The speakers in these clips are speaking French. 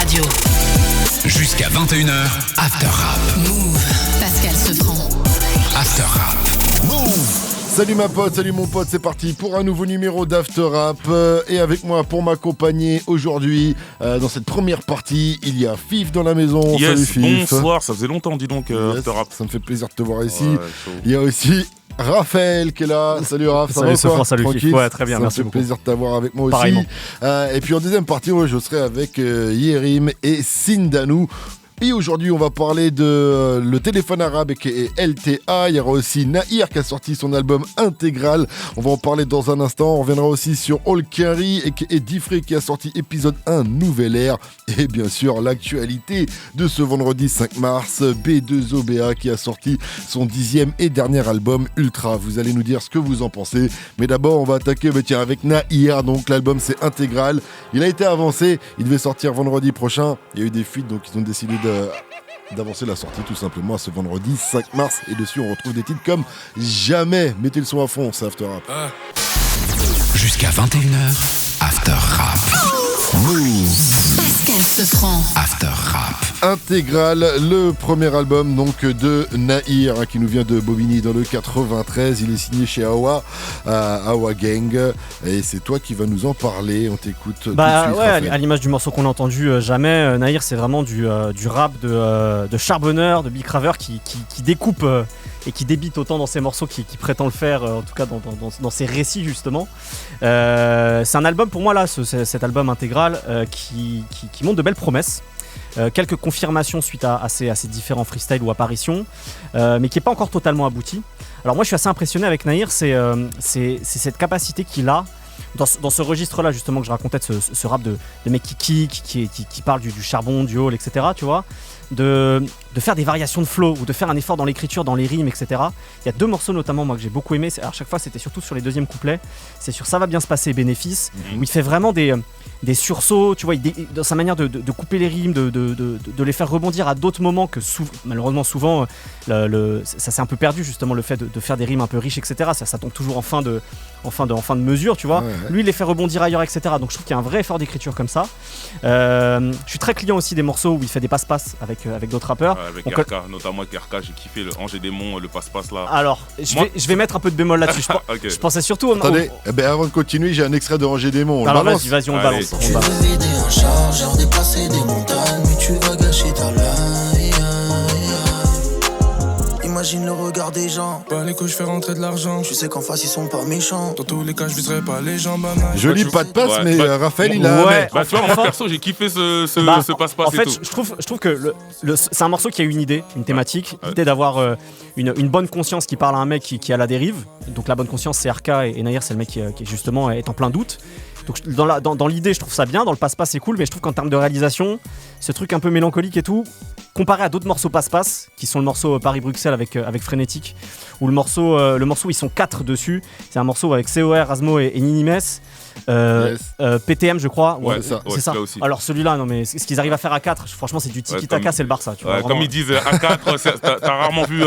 Radio. Jusqu'à 21h, After Rap. Move. Pascal Sevran. After Rap. Move. Salut ma pote, salut mon pote, c'est parti pour un nouveau numéro d'After Rap. Et avec moi pour m'accompagner aujourd'hui dans cette première partie, il y a Fif dans la maison. Yes, salut Fif. Bonsoir, ça faisait longtemps dis donc Yes, After Rap. ça me fait plaisir de te voir ici. Ouais, Il y a aussi Raphaël qui est là. Salut Raph, ça va Salut quoi? Sofran, salut Tranquille. Fif. Ouais, très bien, merci Ça me fait beaucoup. plaisir de t'avoir avec moi aussi. Pareillement. Et puis en deuxième partie, je serai avec Yerim et Sindanou. Et aujourd'hui, on va parler de le téléphone arabe qui est LTA. Il y aura aussi Nahir qui a sorti son album intégral. On va en parler dans un instant. On reviendra aussi sur Olkari et Diffré qui a sorti épisode 1 Nouvelle Ère. Et bien sûr, l'actualité de ce vendredi 5 mars, B2OBA qui a sorti son 10e et dernier album Ultra. Vous allez nous dire ce que vous en pensez. Mais d'abord, on va attaquer avec Nahir. Donc l'album, c'est intégral. Il a été avancé. Il devait sortir vendredi prochain. Il y a eu des fuites, donc ils ont décidé d'avancer la sortie tout simplement à ce vendredi 5 mars. Et dessus on retrouve des titres comme Jamais. Mettez le son à fond, c'est After Rap. Jusqu'à 21h, After Rap. Move. Pascal Sevran. After Rap. Intégral, le premier album donc de Nahir qui nous vient de Bobigny dans le 93. Il est signé chez Awa Gang. Et c'est toi qui vas nous en parler. On t'écoute tout de suite. Ouais, Raphaël. à l'image du morceau qu'on a entendu Jamais, Nahir c'est vraiment du rap de charbonneur, de bicraveur qui découpe et qui débite autant dans ses morceaux qui prétend le faire, en tout cas dans ses récits justement. C'est un album pour moi là, cet album intégral qui montre de belles promesses. Quelques confirmations suite à ces différents freestyles ou apparitions, mais qui n'est pas encore totalement abouti. Alors moi je suis assez impressionné avec Nahir, c'est cette capacité qu'il a dans ce registre-là justement que je racontais, de ce rap de mec qui parle du charbon, du hall, etc. Tu vois, de faire des variations de flow ou de faire un effort dans l'écriture, dans les rimes, etc. Il y a deux morceaux notamment moi que j'ai beaucoup aimé. Alors chaque fois c'était surtout sur les deuxièmes couplets. C'est sur Ça va bien se passer, Bénéfice, où il fait vraiment des sursauts, tu vois, dans sa manière de couper les rimes, de les faire rebondir à d'autres moments que malheureusement souvent ça s'est un peu perdu justement, le fait de faire des rimes un peu riches, etc. Ça tombe toujours en fin de mesure, tu vois. Ouais. Lui il les fait rebondir ailleurs, etc. Donc je trouve qu'il y a un vrai effort d'écriture comme ça. Je suis très client aussi des morceaux où il fait des passe-passe avec d'autres rappeurs. Avec RK, notamment avec RK, j'ai kiffé le Ange et Démon, le passe-passe là. Alors je vais mettre un peu de bémol là-dessus. Ok. Je pensais surtout Attendez, avant de continuer, j'ai un extrait de Ranger Démon. On Alors le balance. vas-y, on Allez. balance. Tu veux vider un chargeur, déplacer des montagnes, mais tu vas gâcher ta life. Imagine le regard des gens. Pas les couilles, je fais rentrer de l'argent. Tu sais qu'en face ils sont pas méchants. Dans tous les cas, je viserai pas les gens banals. Joli pas de passe, Ouais. mais Raphaël il a. Ouais. Bah tu vois, moi Enfin- perso j'ai kiffé ce passe-passe En fait, et tout. je trouve que c'est un morceau qui a une idée, une thématique, l'idée d'avoir une bonne conscience qui parle à un mec qui est à la dérive. Donc la bonne conscience, c'est RK et Nahir, c'est le mec qui justement est en plein doute. Donc dans l'idée, je trouve ça bien, dans le passe-passe, c'est cool, mais je trouve qu'en termes de réalisation, ce truc un peu mélancolique et tout, comparé à d'autres morceaux passe-passe, qui sont le morceau Paris-Bruxelles avec Frénétique, ou le morceau où ils sont 4 dessus, c'est un morceau avec COR, Asmo et Ninimes. Yes. PTM je crois, Ouais, c'est ça. ouais, c'est ça. celui-là aussi. Alors celui-là, non mais ce qu'ils arrivent à faire à 4, franchement c'est du tiki-taka, comme- c'est le Barça, tu vois, Ouais, vraiment. comme ils disent A4, t'as rarement vu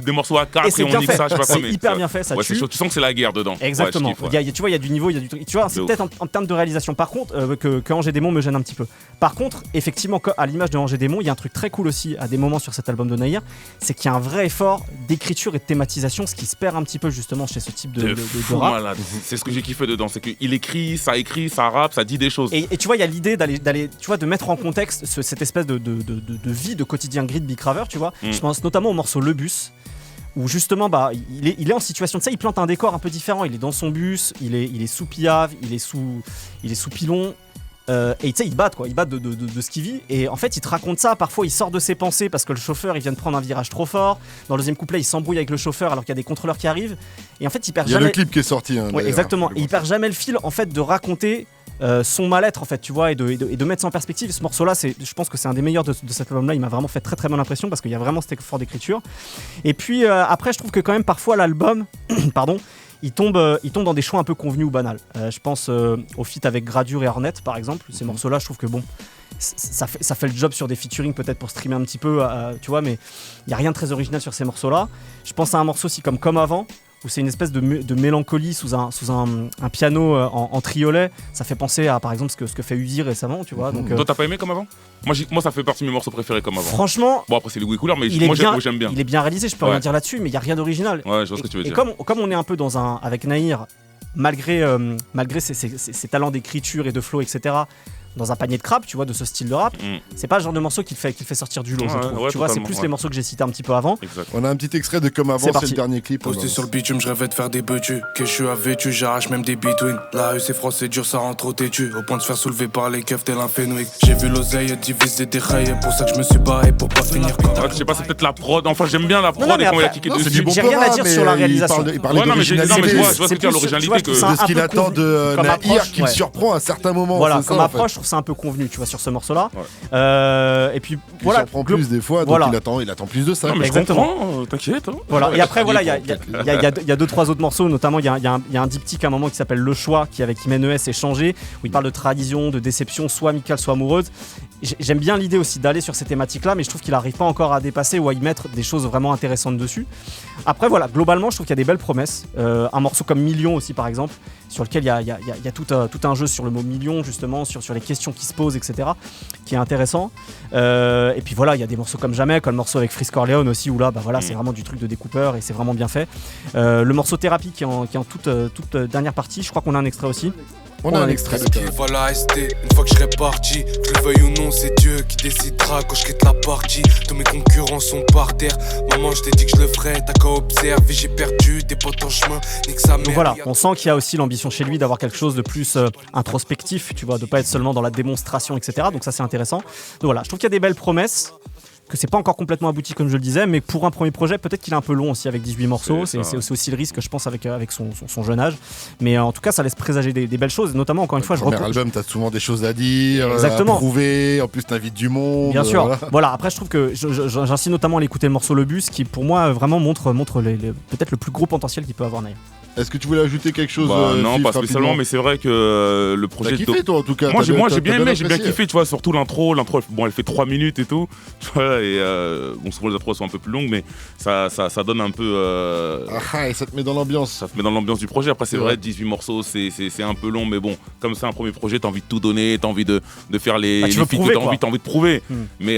des morceaux A4 Et et, c'est on bien dit que fait, ça, je sais pas quoi. c'est mais hyper bien fait, ça ouais, tue. c'est chaud. Tu sens que c'est la guerre dedans. Exactement. Ouais, je kiffe, ouais. Tu vois, il y a du niveau, il y a du truc. Tu vois, c'est De peut-être en termes de réalisation. Par contre, que Ange et Démon me gêne un petit peu. Par contre, effectivement, à l'image de Ange et Démon, il y a un truc très cool aussi à des moments sur cet album de Nahir, c'est qu'il y a un vrai effort d'écriture et de thématisation, ce qui se perd un petit peu justement chez ce type de fou rap. malade. C'est ce que j'ai kiffé dedans, c'est qu'il écrit, ça rappe, ça dit des choses. Et tu vois, il y a l'idée d'aller, tu vois, de mettre en contexte cette espèce de vie, de quotidien gris de Bicraveur, tu vois. Je pense notamment au morceau Le Bus, où justement, il est en situation de ça, il plante un décor un peu différent. Il est dans son bus, il est sous Piave, il est sous Pilon. Et tu sais, il bat de ce qu'il vit. Et en fait, il te raconte ça. Parfois, il sort de ses pensées parce que le chauffeur, il vient de prendre un virage trop fort. Dans le deuxième couplet, il s'embrouille avec le chauffeur alors qu'il y a des contrôleurs qui arrivent. Et en fait, il perd Il y a jamais. le clip qui est sorti. Ouais, d'ailleurs. exactement. Et il perd jamais le fil en fait de raconter son mal-être en fait, tu vois, et de mettre ça en perspective. Ce morceau-là, je pense que c'est un des meilleurs de cet album-là. Il m'a vraiment fait très très bonne impression parce qu'il y a vraiment cet effort d'écriture. Et puis après, je trouve que quand même parfois l'album, pardon, il tombe dans des choix un peu convenus ou banals. Je pense au feat avec Gradure et Hornet par exemple. Ces morceaux-là, je trouve que bon, ça fait le job sur des featuring peut-être pour streamer un petit peu, tu vois, mais il y a rien de très original sur ces morceaux-là. Je pense à un morceau aussi comme Avant, où c'est une espèce de mélancolie sous un piano en triolet. Ça fait penser à, par exemple, ce que fait Uzi récemment, tu vois. Donc, Toi, t'as pas aimé comme avant ? Moi, ça fait partie de mes morceaux préférés comme avant. Franchement, Bon, après, c'est les goûts et couleurs, mais j'aime bien. il est bien réalisé, je peux rien dire là-dessus, mais il n'y a rien d'original. Ouais, je vois ce que tu veux dire. Et comme on est un peu avec Nahir, malgré ses talents d'écriture et de flow, etc., dans un panier de crabes, tu vois, de ce style de rap, c'est pas le genre de morceau qui le fait sortir du lot, je trouve. Tu vois, c'est plus les morceaux que j'ai cités un petit peu avant. Exact. On a un petit extrait de Comme avant, c'est le dernier clip. Posté sur le bitume, je rêvais de faire des betus. Que je suis vêtu, j'arrache même des between. La rue c'est froid, c'est dur, ça rend trop têtu. Au point de se faire soulever par les keufs tel un Fenwick. J'ai vu l'oseille diviser des rails. Pour ça que je me suis barré pour pas finir comme Je sais pas, c'est peut-être la prod. Enfin, j'aime bien la prod et comment il a kické c'est dessus. du bon J'ai rien à dire sur la réalisation. Il parlait non, mais je d'originalité. vois ce que tu as l'originalité De ce qu'il attend de Nahir, qu'il ouais. surprend à certains moments. Voilà, c'est comme ça, en approche, fait. je trouve ça un peu convenu, tu vois, sur ce morceau-là. Ouais. Et puis Il voilà. surprend plus des fois, donc voilà. il attend plus de ça. Non, mais je Exactement. comprends, t'inquiète. Hein. Voilà. Ouais, Et après, voilà, il y il a 2-3 autres morceaux, notamment il y a un diptyque à un moment qui s'appelle Le Choix, qui avec Imen ES est changé, où il parle de trahison, de déception, soit amicale, soit amoureuse. J'aime bien l'idée aussi d'aller sur ces thématiques-là, mais je trouve qu'il n'arrive pas encore à dépasser ou à y mettre des choses vraiment intéressantes dessus. Après, voilà, globalement, je trouve qu'il y a des belles promesses. Un morceau comme Million aussi, par exemple, sur lequel il y a tout un jeu sur le mot million, justement, sur les questions qui se posent, etc., qui est intéressant. Et puis voilà, il y a des morceaux comme Jamais, comme le morceau avec Freeze Corleone aussi, où là, c'est vraiment du truc de découpeur et c'est vraiment bien fait. Le morceau Thérapie qui est en toute dernière partie, je crois qu'on a un extrait aussi. On a un extrait de Il va la rester une fois que je serai parti. Que le veuille ou non, c'est Dieu qui décidera quand je quitte la partie. Tous mes concurrents sont par terre. Maman, je t'ai dit que je le ferais. T'as qu'à observer, j'ai perdu des potes en chemin. Nique sa mère. Donc voilà, on sent qu'il y a aussi l'ambition chez lui d'avoir quelque chose de plus introspectif, tu vois, de pas être seulement dans la démonstration, etc. Donc ça, c'est intéressant. Donc voilà, je trouve qu'il y a des belles promesses. Que c'est pas encore complètement abouti comme je le disais, mais pour un premier projet, peut-être qu'il est un peu long aussi avec 18 morceaux. C'est aussi le risque, je pense, avec son jeune âge. Mais en tout cas, ça laisse présager des belles choses. Notamment, encore une fois, Le premier album, t'as souvent des choses à dire, Exactement. à prouver. En plus, t'invites du monde. Bien sûr. Voilà. Après, je trouve que j'incite notamment à l'écouter le morceau Le Bus, qui pour moi vraiment montre peut-être le plus gros potentiel qu'il peut avoir Nahir. Est-ce que tu voulais ajouter quelque chose Non, Fif, pas spécialement, rapidement mais c'est vrai que le projet. T'as kiffé, toi, en tout cas. Moi, j'ai bien aimé, j'ai bien apprécié. kiffé, tu vois, surtout l'intro. L'intro, bon, elle fait 3 minutes et tout. Tu vois, et bon, souvent les intros sont un peu plus longues, mais ça donne un peu. Et ça te met dans l'ambiance. Ça te met dans l'ambiance du projet. Après, c'est C'est vrai, vrai. 18 morceaux, c'est un peu long, mais bon, comme c'est un premier projet, t'as envie de tout donner, t'as envie de faire les tu veux feats prouver, que t'as envie de prouver. Mais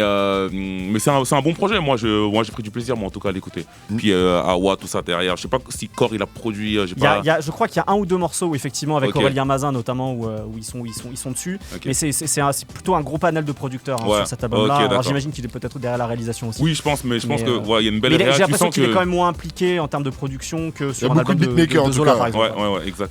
c'est un bon projet. Moi, j'ai pris du plaisir, moi, en tout cas, à l'écouter. Puis Awa, tout ça derrière. Je sais pas si Core il a produit. Je crois qu'il y a un ou deux morceaux où effectivement avec Ok. Aurélien Mazin notamment où ils sont dessus. Ok. Mais c'est plutôt un gros panel de producteurs Ouais. sur cet album-là. Ok, Alors d'accord. j'imagine qu'il est peut-être derrière la réalisation aussi. Oui, je pense, mais je pense Mais, que il y a une belle Mais j'ai réaction. l'impression qu'il est quand même moins impliqué en termes de production que sur un beaucoup album de beatmakers, en tout Zola cas. par exemple.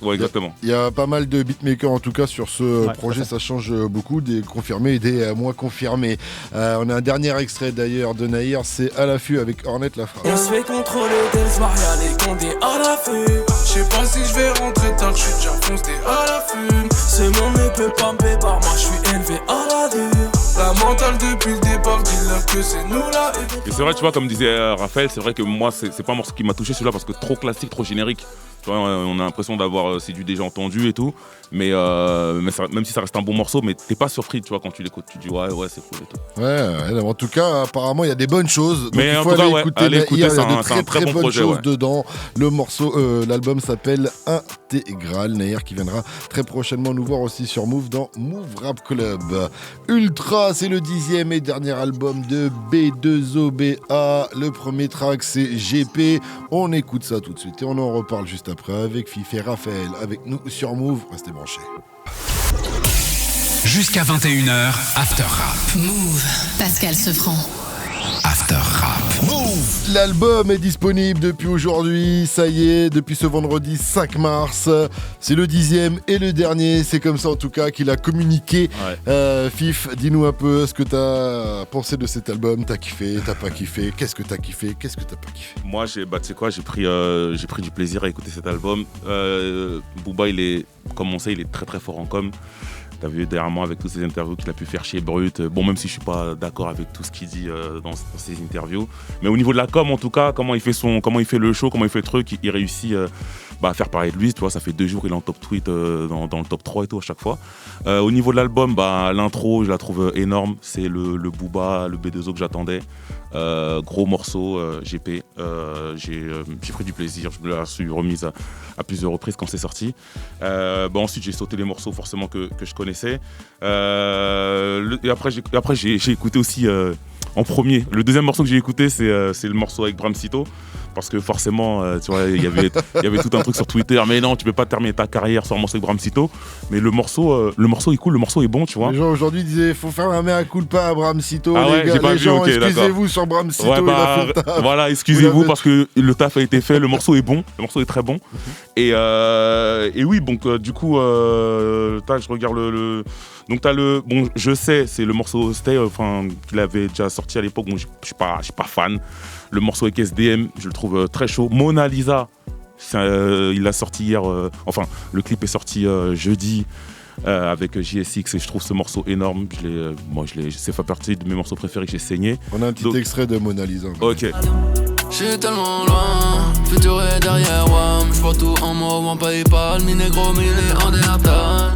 Ouais, exactement. Il y a pas mal de beatmakers en tout cas sur ce Ouais, projet, tout à fait. ça change beaucoup, des confirmés et des moins confirmés. On a un dernier extrait d'ailleurs de Nahir, c'est À l'affût avec Hornet la phrase. On se fait contrôler dès le soir, y'a les condés à l'affût. Je sais pas si je vais rentrer tard, je suis déjà foncé à la fume. Ce monde ne peut pas me par moi, je suis élevé à la dure. La mentale depuis le départ, dis-leur que c'est nous là. Et c'est vrai, tu vois, comme disait Raphaël, c'est vrai que moi, c'est pas un morceau qui m'a touché celui-là parce que trop classique, trop générique. Tu vois, on a l'impression d'avoir c'est du déjà entendu et tout. Mais même si ça reste un bon morceau, mais t'es pas surpris, tu vois, quand tu l'écoutes. Tu dis ouais, c'est cool et tout. Ouais, en tout cas, apparemment, il y a des bonnes choses. Donc, Mais il en faut tout cas, aller ouais, écouter allez Nahir, écouter, il y a c'est de un très très bon bonnes projet, choses ouais. dedans. Le morceau, l'album s'appelle Intégral. Nahir qui viendra très prochainement nous voir aussi sur Move dans Move Rap Club. Ultra, c'est le 10e et dernier album de B2OBA. Le premier track, c'est GP. On écoute ça tout de suite et on en reparle juste après avec Fif et Raphaël avec nous sur Move. Restez branchés. Jusqu'à 21h, After Rap. Move. Pascal Sevran. After Rap. Move. L'album est disponible depuis aujourd'hui, ça y est, depuis ce vendredi 5 mars. C'est le 10e et le dernier, c'est comme ça en tout cas qu'il a communiqué. Ouais. Fif, dis-nous un peu ce que t'as pensé de cet album. T'as kiffé, t'as pas kiffé, qu'est-ce que t'as kiffé, qu'est-ce que t'as pas kiffé? Moi, tu sais quoi, j'ai pris du plaisir à écouter cet album. Booba, comme on sait, il est très très fort en com. T'as vu derrière moi avec toutes ces interviews qu'il a pu faire chez Brut. Bon, même si je suis pas d'accord avec tout ce qu'il dit dans ces interviews. Mais au niveau de la com, en tout cas, comment il fait le show, comment il fait le truc, il réussit faire parler de lui, tu vois, ça fait 2 jours, il est en top tweet dans le top 3 et tout à chaque fois. Au niveau de l'album, l'intro, je la trouve énorme, c'est le Booba, le B2O que j'attendais. Gros morceau, GP, j'ai pris du plaisir, je me la suis remise à plusieurs reprises quand c'est sorti. Ensuite j'ai sauté les morceaux forcément que je connaissais. Et après j'ai écouté aussi en premier. Le deuxième morceau que j'ai écouté c'est le morceau avec Bramsito. Parce que forcément, tu vois, il y avait tout un truc sur Twitter. Mais non, tu peux pas terminer ta carrière sur un morceau avec Bramsito. Mais le morceau est cool, le morceau est bon, tu vois. Les gens aujourd'hui disaient, faut faire un mea culpa à Bramsito. Ah ouais, les j'ai pas les vu, gens, ok, excusez-vous sur Bramsito. Ouais, il a fait le taf. voilà, excusez-vous parce que le taf a été fait. Le morceau est bon, le morceau est très bon. Et oui, donc du coup, je regarde le. Donc t'as le. Bon, je sais, c'est le morceau Stay, qu'il avait déjà sorti à l'époque. Bon, je suis pas fan. Le morceau avec SDM, je le trouve très chaud. Mona Lisa, il l'a sorti hier. Le clip est sorti jeudi avec JSX et je trouve ce morceau énorme. C'est fait partie de mes morceaux préférés que j'ai saigné. On a un petit extrait de Mona Lisa. Ok. J'suis tellement loin, futur est derrière WAM. J'vois tout en mouvement, PayPal, mi négro, mi en Néertal.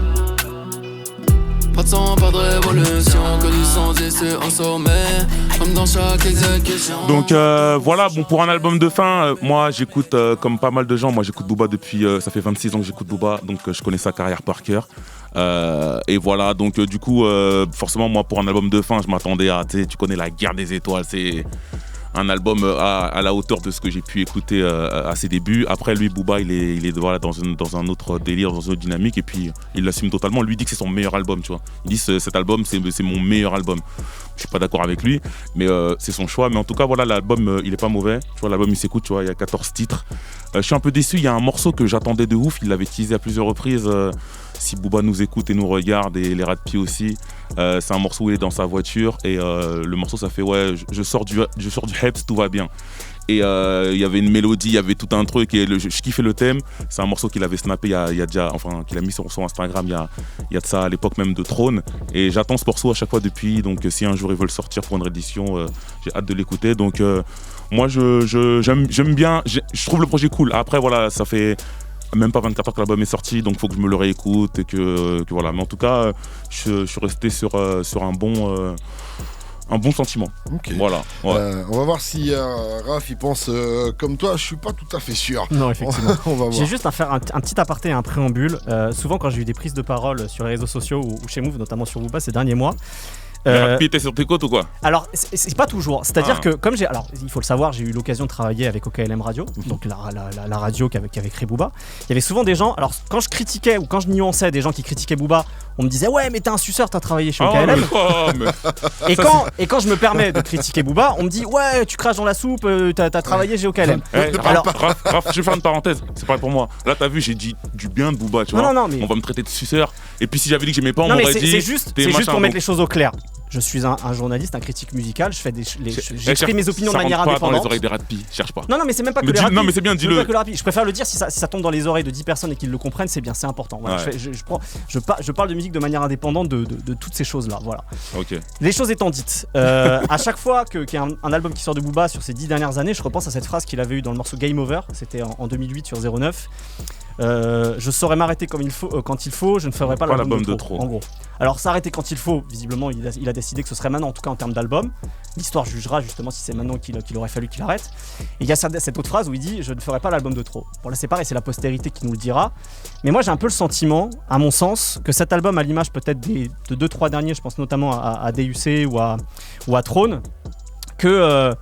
Pas de sang, pas de révolution, que du sang et c'est en sommet, comme dans chaque exécution. Donc voilà, bon, pour un album de fin, moi j'écoute comme pas mal de gens, moi j'écoute Booba depuis, ça fait 26 ans que j'écoute Booba, donc je connais sa carrière par cœur. Et voilà, donc du coup, forcément moi pour un album de fin, je m'attendais à, tu connais la guerre des étoiles, c'est un album à la hauteur de ce que j'ai pu écouter à ses débuts. Après lui, Booba, il est voilà, dans un autre délire, dans une autre dynamique, et puis il l'assume totalement. Lui dit que c'est son meilleur album, tu vois. Il dit cet album, c'est mon meilleur album. Je suis pas d'accord avec lui, mais c'est son choix. Mais en tout cas, voilà, l'album, il est pas mauvais. Tu vois, l'album, il s'écoute, tu vois, il y a 14 titres. Je suis un peu déçu, il y a un morceau que j'attendais de ouf, il l'avait teasé à plusieurs reprises. Si Booba nous écoute et nous regarde, et les Ratpi aussi, c'est un morceau où il est dans sa voiture, et le morceau, ça fait, ouais, je sors du Heps, tout va bien. Et il y avait une mélodie, il y avait tout un truc, et je kiffais le thème. C'est un morceau qu'il avait snappé qu'il a mis sur son Instagram il y a de ça à l'époque même de Trône. Et j'attends ce morceau à chaque fois depuis, donc si un jour ils veulent sortir pour une réédition, j'ai hâte de l'écouter. Donc moi j'aime bien, je trouve le projet cool. Après voilà, ça fait même pas 24 heures que l'album est sorti, donc il faut que je me le réécoute et que voilà. Mais en tout cas, je suis resté sur un bon sentiment. Okay. Voilà. Ouais. On va voir si Raph il pense comme toi. Je suis pas tout à fait sûr. Non, effectivement. On va voir. J'ai juste à faire un petit aparté et un préambule. Souvent, quand j'ai eu des prises de parole sur les réseaux sociaux ou chez Move, notamment sur Booba ces derniers mois. Puis t'es sur tes côtes ou quoi? Alors, c'est pas toujours. C'est-à-dire que, comme alors, il faut le savoir, j'ai eu l'occasion de travailler avec OKLM Radio, donc la radio qu'avait créé Booba. Il y avait souvent des gens. Alors, quand je critiquais ou quand je nuançais des gens qui critiquaient Booba, on me disait ouais, mais t'es un suceur, t'as travaillé chez OKLM. Et quand je me permets de critiquer Booba, on me dit ouais, tu craches dans la soupe, t'as travaillé chez OKLM. Alors, Raph, je vais faire une parenthèse. C'est pas pour moi. Là, t'as vu, j'ai dit du bien de Booba, tu vois. Non, mais... On va me traiter de suceur. Et puis si j'avais dit que j'aimais pas, on m'aurait dit. C'est juste pour mettre les choses au clair. Je suis un journaliste, un critique musical, j'exprime mes opinions de manière indépendante. Ça rentre pas dans les oreilles des Ratpi, cherche pas. Non, mais c'est même pas que les Ratpi. Non, mais c'est bien, dis-le. Je préfère le dire, si ça tombe dans les oreilles de 10 personnes et qu'ils le comprennent, c'est bien, c'est important. Voilà, ouais. Je parle de musique de manière indépendante de toutes ces choses-là. Voilà. Ok. Les choses étant dites, à chaque fois qu'il y a un album qui sort de Booba sur ces 10 dernières années, je repense à cette phrase qu'il avait eue dans le morceau Game Over, c'était en 2008 sur 09. Je saurais m'arrêter quand il faut, je ne ferai pas l'album de trop. En gros. Alors s'arrêter quand il faut, visiblement il a décidé que ce serait maintenant, en tout cas en termes d'album. L'histoire jugera justement si c'est maintenant qu'il aurait fallu qu'il arrête. Et il y a cette autre phrase où il dit je ne ferai pas l'album de trop. Bon là c'est pareil, c'est la postérité qui nous le dira. Mais moi j'ai un peu le sentiment, à mon sens, que cet album, à l'image peut-être de 2-3 derniers, je pense notamment à DUC ou à Trône, que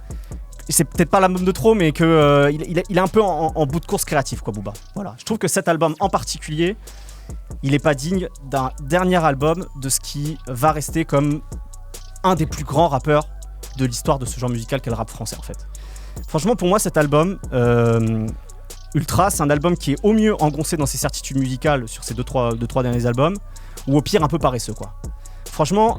c'est peut-être pas l'album de trop, mais qu'il est un peu en bout de course créatif, quoi, Booba. Voilà. Je trouve que cet album en particulier, il n'est pas digne d'un dernier album de ce qui va rester comme un des plus grands rappeurs de l'histoire de ce genre musical qu'est le rap français, en fait. Franchement, pour moi, cet album, Ultra, c'est un album qui est au mieux engoncé dans ses certitudes musicales sur ces 2-3 derniers albums, ou au pire un peu paresseux, quoi. Franchement,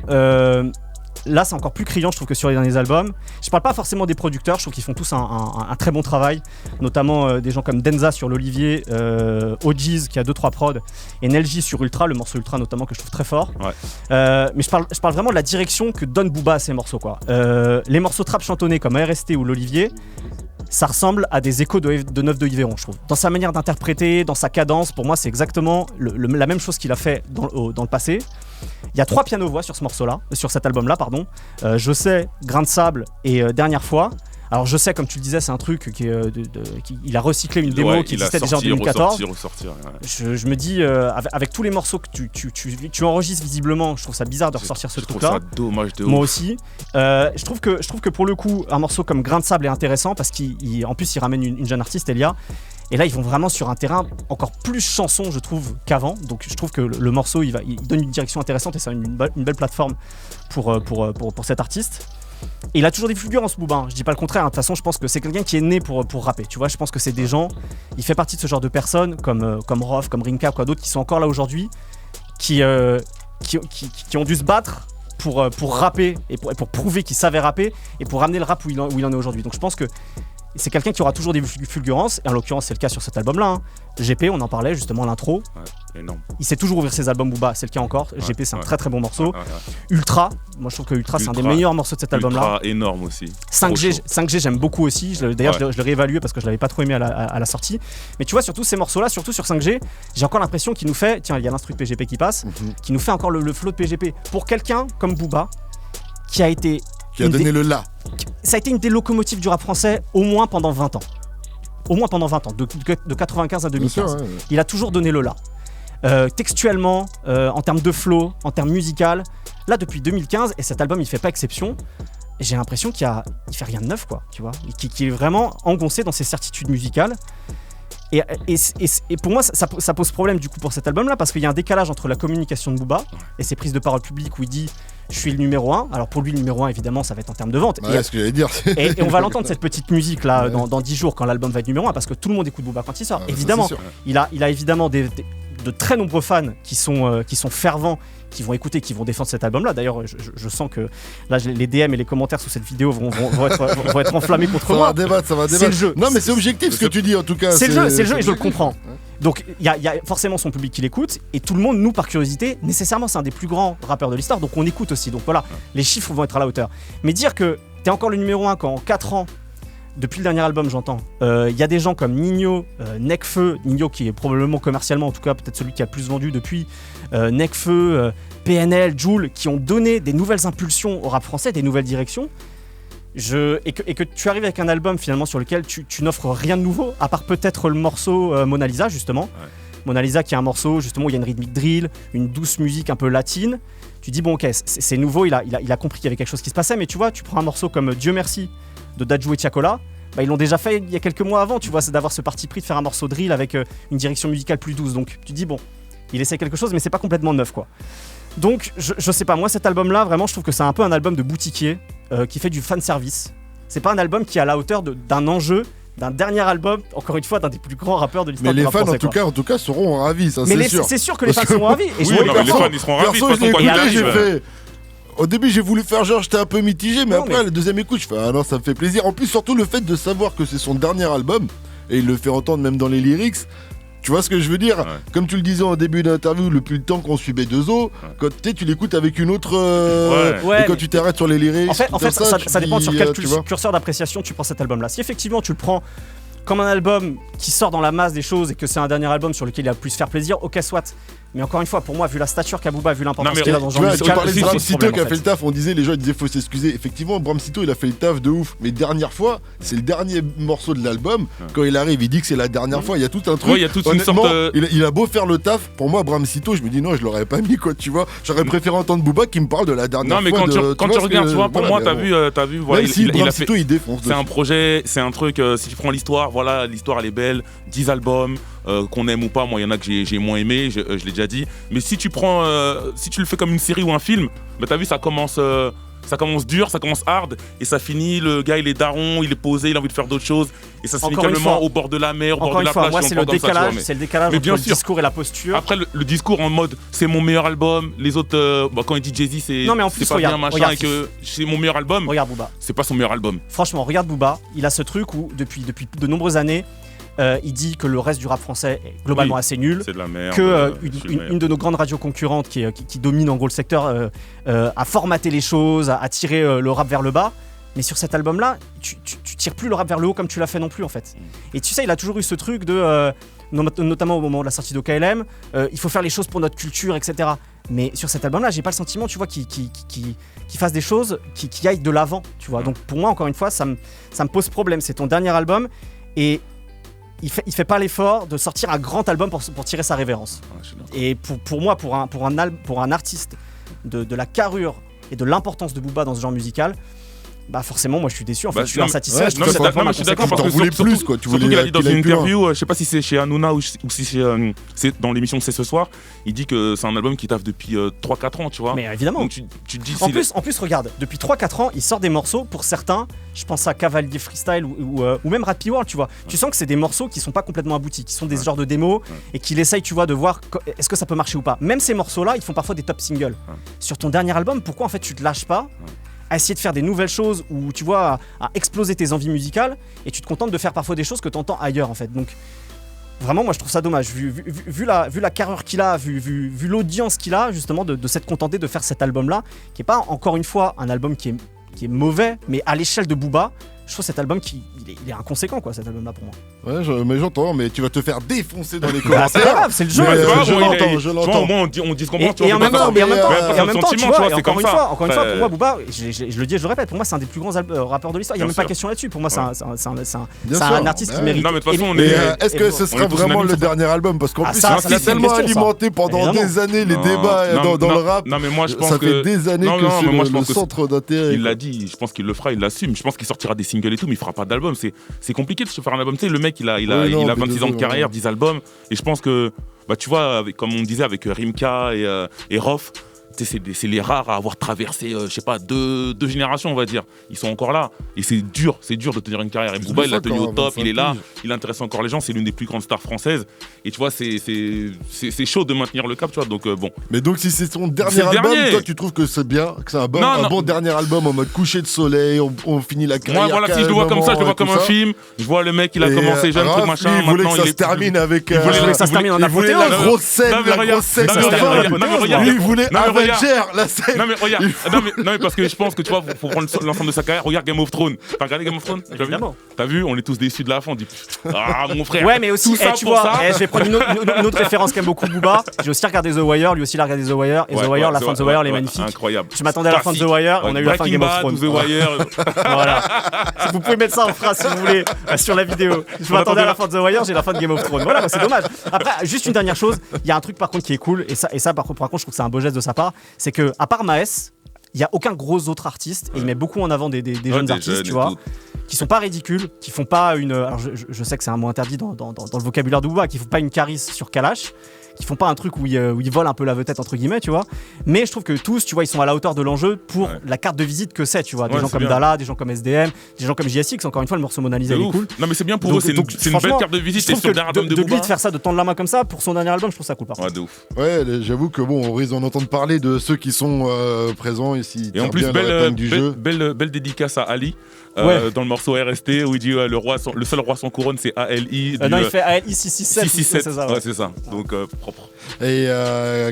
là c'est encore plus criant, je trouve, que sur les derniers albums. Je parle pas forcément des producteurs, je trouve qu'ils font tous un très bon travail, notamment des gens comme Denza sur l'Olivier, OGs qui a 2-3 prods, et Nelji sur Ultra, le morceau Ultra notamment, que je trouve très fort. Ouais. Mais je parle vraiment de la direction que donne Booba à ces morceaux, quoi. Les morceaux trap chantonnés comme RST ou l'Olivier, ça ressemble à des échos de Neuf de Yveron, je trouve. Dans sa manière d'interpréter, dans sa cadence, pour moi, c'est exactement la même chose qu'il a fait dans le passé. Il y a 3 pianos-voix sur ce morceau-là, sur cet album-là, pardon. Je sais, Grain de sable et Dernière fois. Alors je sais, comme tu le disais, c'est un truc il a recyclé une démo qui existait déjà en 2014. Ressortir, Je me dis, avec tous les morceaux que tu enregistres visiblement, je trouve ça bizarre de ressortir ce truc-là. Je trouve ça dommage de ouf. Moi aussi. Je trouve que pour le coup, un morceau comme Grain de sable est intéressant parce qu'en plus il ramène une jeune artiste, Elia. Et là, ils vont vraiment sur un terrain encore plus chanson, je trouve, qu'avant. Donc je trouve que le morceau, il donne une direction intéressante et c'est une belle plateforme pour cet artiste. Et il a toujours des fulgurances, Booba, hein. Je dis pas le contraire, hein. De toute façon je pense que c'est quelqu'un qui est né pour rapper, tu vois. Je pense que c'est des gens, il fait partie de ce genre de personnes comme Rof, comme Rinka, quoi d'autres qui sont encore là aujourd'hui, qui ont dû se battre pour rapper et pour prouver qu'ils savaient rapper et pour ramener le rap où il en est aujourd'hui. Donc je pense que c'est quelqu'un qui aura toujours des fulgurances, et en l'occurrence c'est le cas sur cet album-là, hein. GP, on en parlait justement à l'intro. Ouais, énorme. Il sait toujours ouvrir ses albums, Booba, c'est le cas encore. Ouais, GP, c'est un très très bon morceau. Ouais. Ultra, moi je trouve que Ultra c'est un des meilleurs morceaux de cet album-là. Ultra, énorme aussi. 5G, j'aime beaucoup aussi. D'ailleurs, je l'ai réévalué parce que je l'avais pas trop aimé à la sortie. Mais tu vois, surtout ces morceaux-là, surtout sur 5G, j'ai encore l'impression qu'il nous fait. Tiens, il y a l'instru de PGP qui passe, qui nous fait encore le flow de PGP. Pour quelqu'un comme Booba, qui a donné le là. Ça a été une des locomotives du rap français au moins pendant 20 ans. Au moins pendant 20 ans, de 95 à 2015. Sûr, ouais. Il a toujours donné le là. Textuellement, en termes de flow, en termes musical. Là, depuis 2015, et cet album, il fait pas exception. J'ai l'impression qu'il fait rien de neuf, quoi, tu vois. Qu'il est vraiment engoncé dans ses certitudes musicales. Et pour moi, ça pose problème du coup pour cet album-là, parce qu'il y a un décalage entre la communication de Booba et ses prises de parole publiques où il dit « je suis le numéro 1 ». Alors pour lui, le numéro 1, évidemment, ça va être en termes de vente. Ouais, ce que j'allais dire. Et on va l'entendre, cette petite musique-là, dans 10 jours, quand l'album va être numéro 1, parce que tout le monde écoute Booba quand il sort. Évidemment, il a évidemment de très nombreux fans qui sont fervents, qui vont écouter, qui vont défendre cet album-là. D'ailleurs, je sens que là, les DM et les commentaires sous cette vidéo vont être enflammés contre moi. Ça va débattre. C'est le jeu. Non, mais c'est objectif ce que tu dis en tout cas. C'est le jeu et je le comprends. Donc il y a forcément son public qui l'écoute et tout le monde, nous par curiosité, nécessairement c'est un des plus grands rappeurs de l'histoire, donc on écoute aussi. Donc voilà, les chiffres vont être à la hauteur. Mais dire que t'es encore le numéro 1 quand en 4 ans, depuis le dernier album j'entends, il y a des gens comme Nino, Nekfeu, Nino qui est probablement commercialement en tout cas peut-être celui qui a le plus vendu depuis, Nekfeu, PNL, Jul, qui ont donné des nouvelles impulsions au rap français, des nouvelles directions. Et que tu arrives avec un album finalement sur lequel tu n'offres rien de nouveau, à part peut-être le morceau Mona Lisa justement. Ouais. Mona Lisa qui est un morceau justement où il y a une rythmique drill, une douce musique un peu latine. Tu dis bon ok, c'est nouveau, il a compris qu'il y avait quelque chose qui se passait, mais tu vois, tu prends un morceau comme Dieu merci de Dadju et Tiakola, ils l'ont déjà fait il y a quelques mois avant, tu vois, c'est d'avoir ce parti pris de faire un morceau drill avec une direction musicale plus douce. Donc tu dis bon, il essaie quelque chose mais c'est pas complètement neuf quoi. Donc je sais pas, moi cet album là vraiment je trouve que c'est un peu un album de boutiquier qui fait du fan service. C'est pas un album qui est à la hauteur d'un enjeu, d'un dernier album, encore une fois d'un des plus grands rappeurs de l'histoire du rap français. Mais les fans en tout cas seront ravis, ça mais c'est sûr. C'est sûr que les fans seront ravis. Et oui, les fans ils seront ravis. Au début j'ai voulu faire genre j'étais un peu mitigé, mais après la deuxième écoute je fais ah non ça me fait plaisir. En plus surtout le fait de savoir que c'est son dernier album et il le fait entendre même dans les lyrics. Tu vois ce que je veux dire? Comme tu le disais en début d'interview, depuis le temps qu'on suit B2O, quand tu l'écoutes avec une autre. Et quand tu t'arrêtes sur les lyrics. En fait ça dépend sur quel curseur d'appréciation tu prends cet album-là. Si effectivement tu le prends comme un album qui sort dans la masse des choses et que c'est un dernier album sur lequel il a pu se faire plaisir, ok, soit. Mais encore une fois, pour moi, vu la stature qu'a Booba, vu l'importance qu'il a dans ce genre musical, tu parlais de Bram Sito qui a fait le taf, les gens disaient faut s'excuser. Effectivement, Bram Sito il a fait le taf de ouf. Mais dernière fois, c'est le dernier morceau de l'album. Quand il arrive, il dit que c'est la dernière fois. Il y a tout un truc. Il y a toute une sorte. Il a beau faire le taf. Pour moi, Bram Sito, je me dis non, je l'aurais pas mis quoi, tu vois. J'aurais préféré entendre Booba qui me parle de la dernière fois. Non, mais quand tu regardes, tu vois, pour moi, t'as vu, voilà, il a fait. Il défonce. C'est un projet, c'est un truc. Si tu prends l'histoire, voilà, l'histoire elle est belle. 10 albums. Qu'on aime ou pas, moi il y en a que j'ai moins aimé, je l'ai déjà dit. Mais si tu prends, si tu le fais comme une série ou un film, bah t'as vu ça commence dur, ça commence hard et ça finit. Le gars il est daron, il est posé, il a envie de faire d'autres choses et ça se finit calmement au bord de la mer, au bord de la plage. Moi c'est le décalage, c'est le décalage entre le discours et la posture. Après le discours en mode c'est mon meilleur album, les autres quand il dit Jay-Z c'est pas bien machin et que c'est mon meilleur album. Regarde Booba. C'est pas son meilleur album. Franchement, regarde Booba, il a ce truc où depuis de nombreuses années. Il dit que le reste du rap français est globalement assez nul, c'est de la merde, que une de nos grandes radios concurrentes qui domine en gros le secteur a formaté les choses, a tiré le rap vers le bas. Mais sur cet album-là, tu tires plus le rap vers le haut comme tu l'as fait non plus en fait. Et tu sais, il a toujours eu ce truc de, notamment au moment de la sortie d'OKLM, il faut faire les choses pour notre culture, etc. Mais sur cet album-là, j'ai pas le sentiment, tu vois, qu'il fasse des choses qui aillent de l'avant, tu vois. Donc pour moi, encore une fois, ça me pose problème. C'est ton dernier album et il fait pas l'effort de sortir un grand album pour tirer sa révérence. Et pour moi, pour un artiste de la carrure et de l'importance de Booba dans ce genre musical, bah forcément moi je suis déçu en fait, je suis insatisfait. Je suis d'accord parce que voulais plus quoi, surtout qu'il a dit dans une interview, je sais pas si c'est chez Hanouna ou si c'est dans l'émission C'est ce soir, il dit que c'est un album qui taffe depuis 3-4 ans, tu vois. Mais évidemment. Donc tu te dis en plus regarde, depuis 3-4 ans, il sort des morceaux pour certains, je pense à Cavalier Freestyle ou même Rappy World, tu vois. Tu sens que c'est des morceaux qui sont pas complètement aboutis, qui sont des genres de démos et qu'il essaye, tu vois, de voir est-ce que ça peut marcher ou pas. Même ces morceaux-là, ils font parfois des top singles. Sur ton dernier album, pourquoi en fait tu te lâches pas à essayer de faire des nouvelles choses ou tu vois à exploser tes envies musicales et tu te contentes de faire parfois des choses que tu entends ailleurs en fait. Donc vraiment moi je trouve ça dommage vu la carrure qu'il a, vu l'audience qu'il a justement de s'être contenté de faire cet album là qui est pas encore une fois un album qui est mauvais, mais à l'échelle de Booba je trouve cet album il est inconséquent quoi, cet album là pour moi. Ouais, mais j'entends, mais tu vas te faire défoncer dans les commentaires. C'est pas grave, c'est le jeu. Je l'entends. Au moins on dit ce qu'on pense. Et en même temps, tu vois, c'est comme ça. Encore une fois, pour moi, Booba, je le dis et je le répète, pour moi, c'est un des plus grands rappeurs de l'histoire. Il n'y a même pas question là-dessus. Pour moi, c'est un artiste qui mérite. Non, mais de toute façon, est-ce que ce sera vraiment le dernier album? Parce qu'en plus, il a tellement alimenté pendant des années les débats dans le rap. Non, mais moi, je pense ça fait des années que c'est le centre d'intérêt. Il l'a dit, je pense qu'il le fera, il l'assume. Je pense qu'il sortira des singles et tout, mais il fera pas d'album. C'est compliqué de se faire un album. Tu sais, le mec, il a 26 ans de carrière, 10 albums. Et je pense que, bah, tu vois, comme on disait avec Rimka et Rof, c'est les rares à avoir traversé, je sais pas, deux générations, on va dire. Ils sont encore là. Et c'est dur de tenir une carrière. Et Booba, il l'a tenu au top, il est là, il intéresse encore les gens. C'est l'une des plus grandes stars françaises. Et tu vois, c'est chaud de maintenir le cap, tu vois. Donc, bon. Mais donc, si c'est son dernier album, toi, tu trouves que c'est bien, que c'est un bon dernier album en mode coucher de soleil, on finit la carrière. Moi, voilà, si je le vois comme ça, je le vois comme un film. Je vois le mec, il a commencé jeune, truc machin. Il voulait que ça se termine avec. Il voulait que ça se termine en apothéose. La grosse scène, il voulait la scène. Non mais regarde, non mais parce que je pense que tu vois, faut prendre l'ensemble de sa carrière. Regarde Game of Thrones. T'as regardé Game of Thrones? T'as vu? On est tous déçus de la fin. On dit ah mon frère. Ouais mais aussi, tu vois, je vais prendre une autre référence qu'aime beaucoup Booba. J'ai aussi regardé The Wire, lui aussi il a regardé The Wire. Et The Wire, la fin de The Wire, elle est magnifique. Incroyable. Je m'attendais à la fin de The Wire, on a eu la fin de Game of Thrones. The Wire. Voilà. Vous pouvez mettre ça en phrase si vous voulez sur la vidéo. Je m'attendais à la fin de The Wire, j'ai la fin de Game of Thrones. Voilà, c'est dommage. Après, juste une dernière chose, il y a un truc par contre qui est cool et ça par contre je trouve que c'est un beau geste de sa part, c'est que à part Maes, il n'y a aucun gros autre artiste et il met beaucoup en avant des jeunes artistes, tu vois, qui sont pas ridicules, qui font pas une. Alors je sais que c'est un mot interdit dans le vocabulaire de Booba, qui font pas une carice sur Kalash, qui font pas un truc où ils volent un peu la vedette entre guillemets, tu vois. Mais je trouve que tous, tu vois, ils sont à la hauteur de l'enjeu pour la carte de visite que c'est, tu vois. Des gens comme Dala, des gens comme SDM, des gens comme JSX. Encore une fois, le morceau Mona Lisa il est cool. Non mais c'est bien pour eux, c'est une belle carte de visite. Je trouve que de lui de faire ça, de tendre la main comme ça pour son dernier album, je trouve ça cool. Ouais, de ouf. Ouais, j'avoue que bon, on risque d'en entendre parler de ceux qui sont présents ici. Et en plus, belle dédicace à Ali. Dans le morceau RST où il dit le seul roi sans couronne c'est ALI. Non, il fait ALI 667. 667, ouais, c'est ça. Donc propre. Et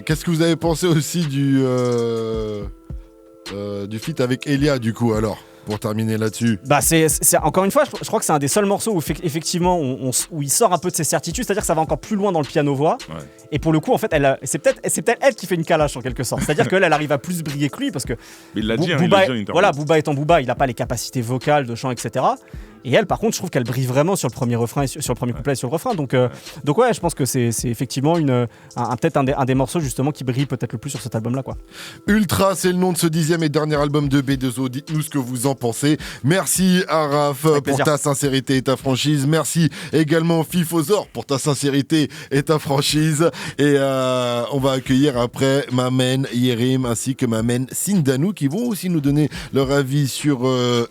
qu'est-ce que vous avez pensé aussi du feat avec Elia du coup alors? Pour terminer là-dessus. Bah c'est encore une fois, je crois que c'est un des seuls morceaux où effectivement où il sort un peu de ses certitudes, c'est-à-dire que ça va encore plus loin dans le piano-voix. Ouais. Et pour le coup, en fait, c'est peut-être elle qui fait une calache en quelque sorte. C'est-à-dire qu'elle arrive à plus briller que lui parce que il l'a dit, Booba étant Booba, il n'a pas les capacités vocales de chant, etc. Et elle, par contre, je trouve qu'elle brille vraiment sur le premier refrain, sur le premier couplet et sur le refrain. Donc ouais, je pense que c'est effectivement peut-être un des morceaux justement qui brille peut-être le plus sur cet album-là, quoi. Ultra, c'est le nom de ce 10e et dernier album de B2O. Dites-nous ce que vous en pensez. Merci Araf pour ta sincérité et ta franchise. Merci également Fifozor pour ta sincérité et ta franchise. Et on va accueillir après Mamen Yerim ainsi que Mamen Sindanou qui vont aussi nous donner leur avis sur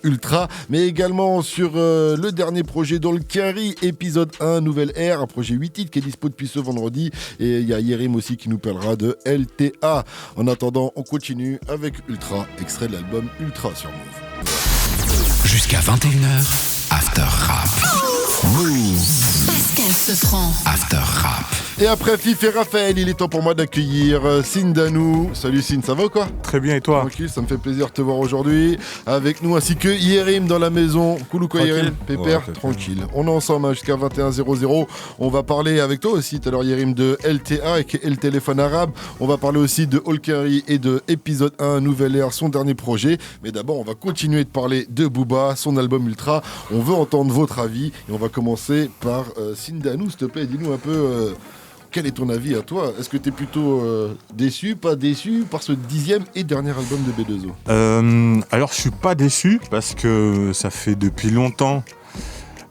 Ultra, mais également sur le dernier projet dans le Quinry, épisode 1, Nouvelle Ère, un projet 8 titres qui est dispo depuis ce vendredi. Et il y a Yerim aussi qui nous parlera de LTA. En attendant, on continue avec Ultra, extrait de l'album Ultra sur Move. Jusqu'à 21h, After Rap. Move. Pascal Sefranc. After Rap. Et après Fif et Raphaël, il est temps pour moi d'accueillir Sindanou. Salut Sin, ça va ou quoi? Très bien, et toi? Tranquille, ça me fait plaisir de te voir aujourd'hui avec nous, ainsi que Yerim dans la maison. Cool ou quoi Yerim? Pépère, ouais, tranquille. On est ensemble hein, jusqu'à 21h00. On va parler avec toi aussi tout à l'heure Yerim de LTA et le téléphone arabe. On va parler aussi de Olkari et de épisode 1, Nouvelle Ère, son dernier projet. Mais d'abord, on va continuer de parler de Booba, son album Ultra. On veut entendre votre avis et on va commencer par Sindanou, s'il te plaît. Dis-nous un peu... quel est ton avis à toi? Est-ce que tu es plutôt déçu, pas déçu par ce 10e et dernier album de B2O? Alors je suis pas déçu parce que ça fait depuis longtemps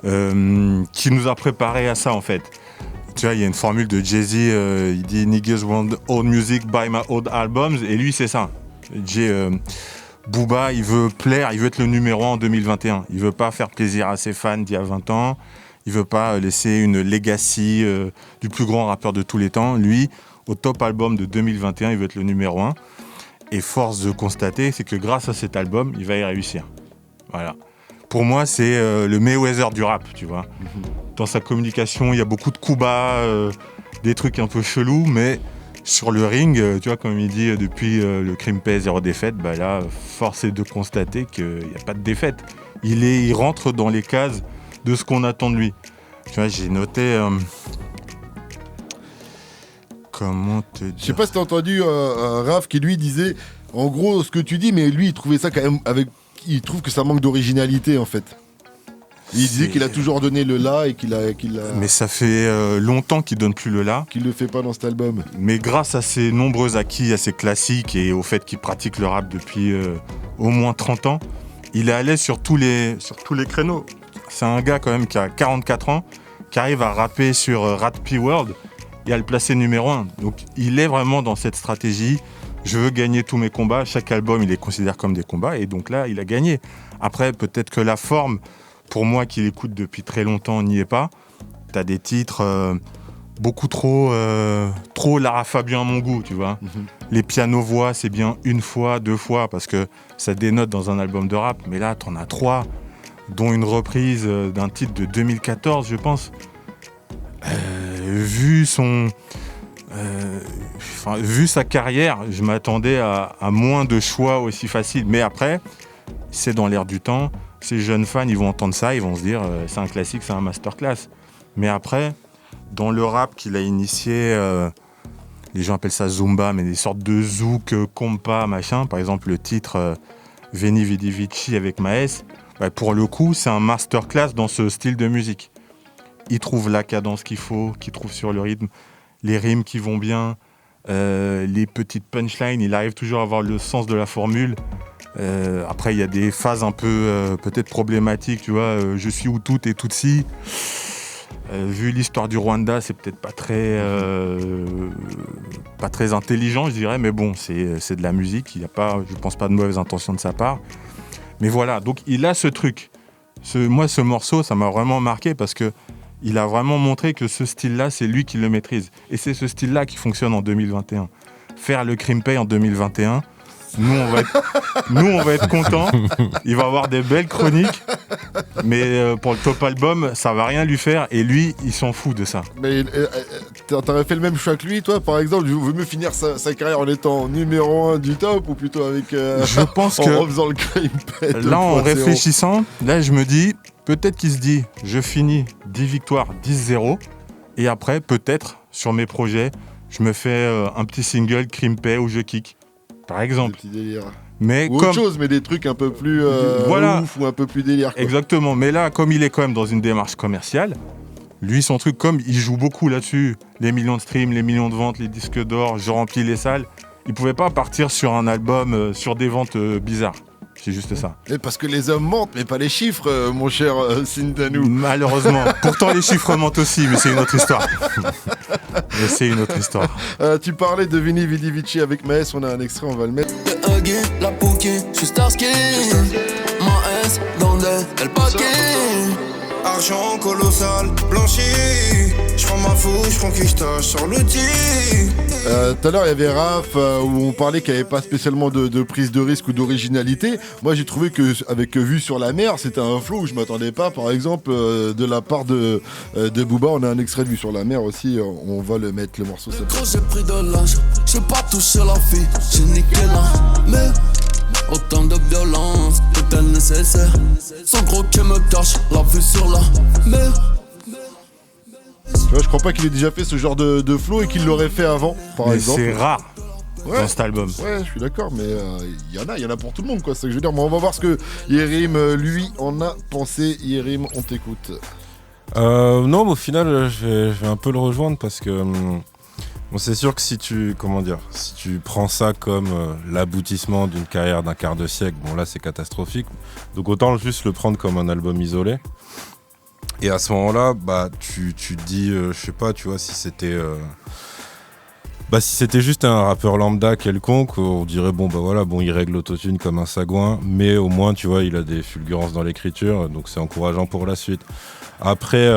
qu'il nous a préparé à ça en fait. Tu vois, il y a une formule de Jay-Z, il dit « Niggas want old music, buy my old albums » et lui c'est ça. Booba, il veut plaire, il veut être le numéro 1 en 2021. Il veut pas faire plaisir à ses fans d'il y a 20 ans. Il veut pas laisser une legacy du plus grand rappeur de tous les temps. Lui, au top album de 2021, il veut être le numéro 1. Et force de constater, c'est que grâce à cet album, il va y réussir. Voilà. Pour moi, c'est le Mayweather du rap, tu vois. Dans sa communication, il y a beaucoup de coups bas, des trucs un peu chelous, mais sur le ring, tu vois, comme il dit depuis le Crimpay 0 défaite, bah là, force est de constater qu'il n'y a pas de défaite. Il rentre dans les cases de ce qu'on attend de lui. Tu vois, j'ai noté... comment te dire... Je sais pas si t'as entendu Raph qui lui disait, en gros, ce que tu dis, mais lui, il trouvait ça quand même avec... Il trouve que ça manque d'originalité, en fait. Il disait qu'il a toujours donné le la et qu'il a... Mais ça fait longtemps qu'il donne plus le la. Qu'il le fait pas dans cet album. Mais grâce à ses nombreux acquis, à ses classiques et au fait qu'il pratique le rap depuis au moins 30 ans, il est à l'aise sur tous les créneaux. C'est un gars quand même qui a 44 ans, qui arrive à rapper sur Rat P World et à le placer numéro 1. Donc il est vraiment dans cette stratégie. Je veux gagner tous mes combats. Chaque album, il les considère comme des combats. Et donc là, il a gagné. Après, peut-être que la forme, pour moi qui l'écoute depuis très longtemps, n'y est pas. T'as des titres beaucoup trop Lara Fabian à mon goût, tu vois. Les pianos-voix, c'est bien une fois, 2 fois, parce que ça dénote dans un album de rap. Mais là, t'en as 3. Dont une reprise d'un titre de 2014, je pense. Vu sa carrière, je m'attendais à moins de choix aussi faciles. Mais après, c'est dans l'air du temps. Ces jeunes fans, ils vont entendre ça, ils vont se dire c'est un classique, c'est un masterclass. Mais après, dans le rap qu'il a initié, les gens appellent ça Zumba, mais des sortes de zouk, compas, machin. Par exemple, le titre Veni Vidi Vici avec Maes. Pour le coup, c'est un masterclass dans ce style de musique. Il trouve la cadence qu'il faut, qu'il trouve sur le rythme, les rimes qui vont bien, les petites punchlines, il arrive toujours à avoir le sens de la formule. Après, il y a des phases un peu peut-être problématiques, tu vois, je suis Hutu et Tutsi. Vu l'histoire du Rwanda, c'est peut-être pas très intelligent, je dirais, mais bon, c'est de la musique, il n'y a pas, je pense pas de mauvaises intentions de sa part. Mais voilà, donc il a ce truc. Moi, ce morceau, ça m'a vraiment marqué parce qu'il a vraiment montré que ce style-là, c'est lui qui le maîtrise. Et c'est ce style-là qui fonctionne en 2021. Faire le Crimpay en 2021, nous, on va être contents. Il va avoir des belles chroniques. Mais pour le top album, ça va rien lui faire. Et lui, il s'en fout de ça. Mais t'aurais fait le même choix que lui, toi, par exemple? Il vaut mieux finir sa carrière en étant numéro 1 du top ou plutôt avec... je pense en que... refaisant le Crimpay. Là, en réfléchissant, là, je me dis... Peut-être qu'il se dit, je finis 10 victoires, 10-0. Et après, peut-être, sur mes projets, je me fais un petit single Crimpay où je kick. Par exemple. Des petits délires. Mais ou autre chose, mais des trucs un peu plus ouf ou un peu plus délire. Quoi. Exactement. Mais là, comme il est quand même dans une démarche commerciale, lui, son truc, comme il joue beaucoup là-dessus, les millions de streams, les millions de ventes, les disques d'or, je remplis les salles, il pouvait pas partir sur un album, sur des ventes bizarres. C'est juste ça. Et parce que les hommes mentent, mais pas les chiffres, mon cher Sindanou. Malheureusement. Pourtant, les chiffres mentent aussi, mais c'est une autre histoire. Tu parlais de Vini Vidi Vici avec Maes, on a un extrait, on va le mettre. La Pookie, je suis Starsky. Maes, donde el paquet. Argent colossal, blanchi. J'prends ma fouille, j'prends qui j'tâche sur l'outil. Tout à l'heure, il y avait Raph où on parlait qu'il n'y avait pas spécialement de prise de risque ou d'originalité. Moi, j'ai trouvé qu'avec Vue sur la mer, c'était un flow où je m'attendais pas. Par exemple, de la part de Booba, on a un extrait de Vue sur la mer aussi. On va le mettre, le morceau. Quand j'ai pris de l'âge, j'ai pas touché la fille, j'ai niqué la mer. Autant de violence, était nécessaire. Sans gros qui me cache la vue sur la mer. Tu vois, je crois pas qu'il ait déjà fait ce genre de flow et qu'il l'aurait fait avant, par exemple. C'est rare dans cet album. Ouais, je suis d'accord, mais il y en a pour tout le monde, quoi. C'est ce que je veux dire. Mais on va voir ce que Yerim, lui, en a pensé. Yerim, on t'écoute. Non, mais au final, je vais un peu le rejoindre parce que bon, c'est sûr que si tu prends ça comme l'aboutissement d'une carrière d'un quart de siècle, bon là c'est catastrophique. Donc autant juste le prendre comme un album isolé. Et à ce moment-là, bah tu te dis, je sais pas, tu vois, si c'était juste un rappeur lambda quelconque, on dirait bon bah voilà, bon il règle l'autotune comme un sagouin, mais au moins tu vois il a des fulgurances dans l'écriture, donc c'est encourageant pour la suite. Après,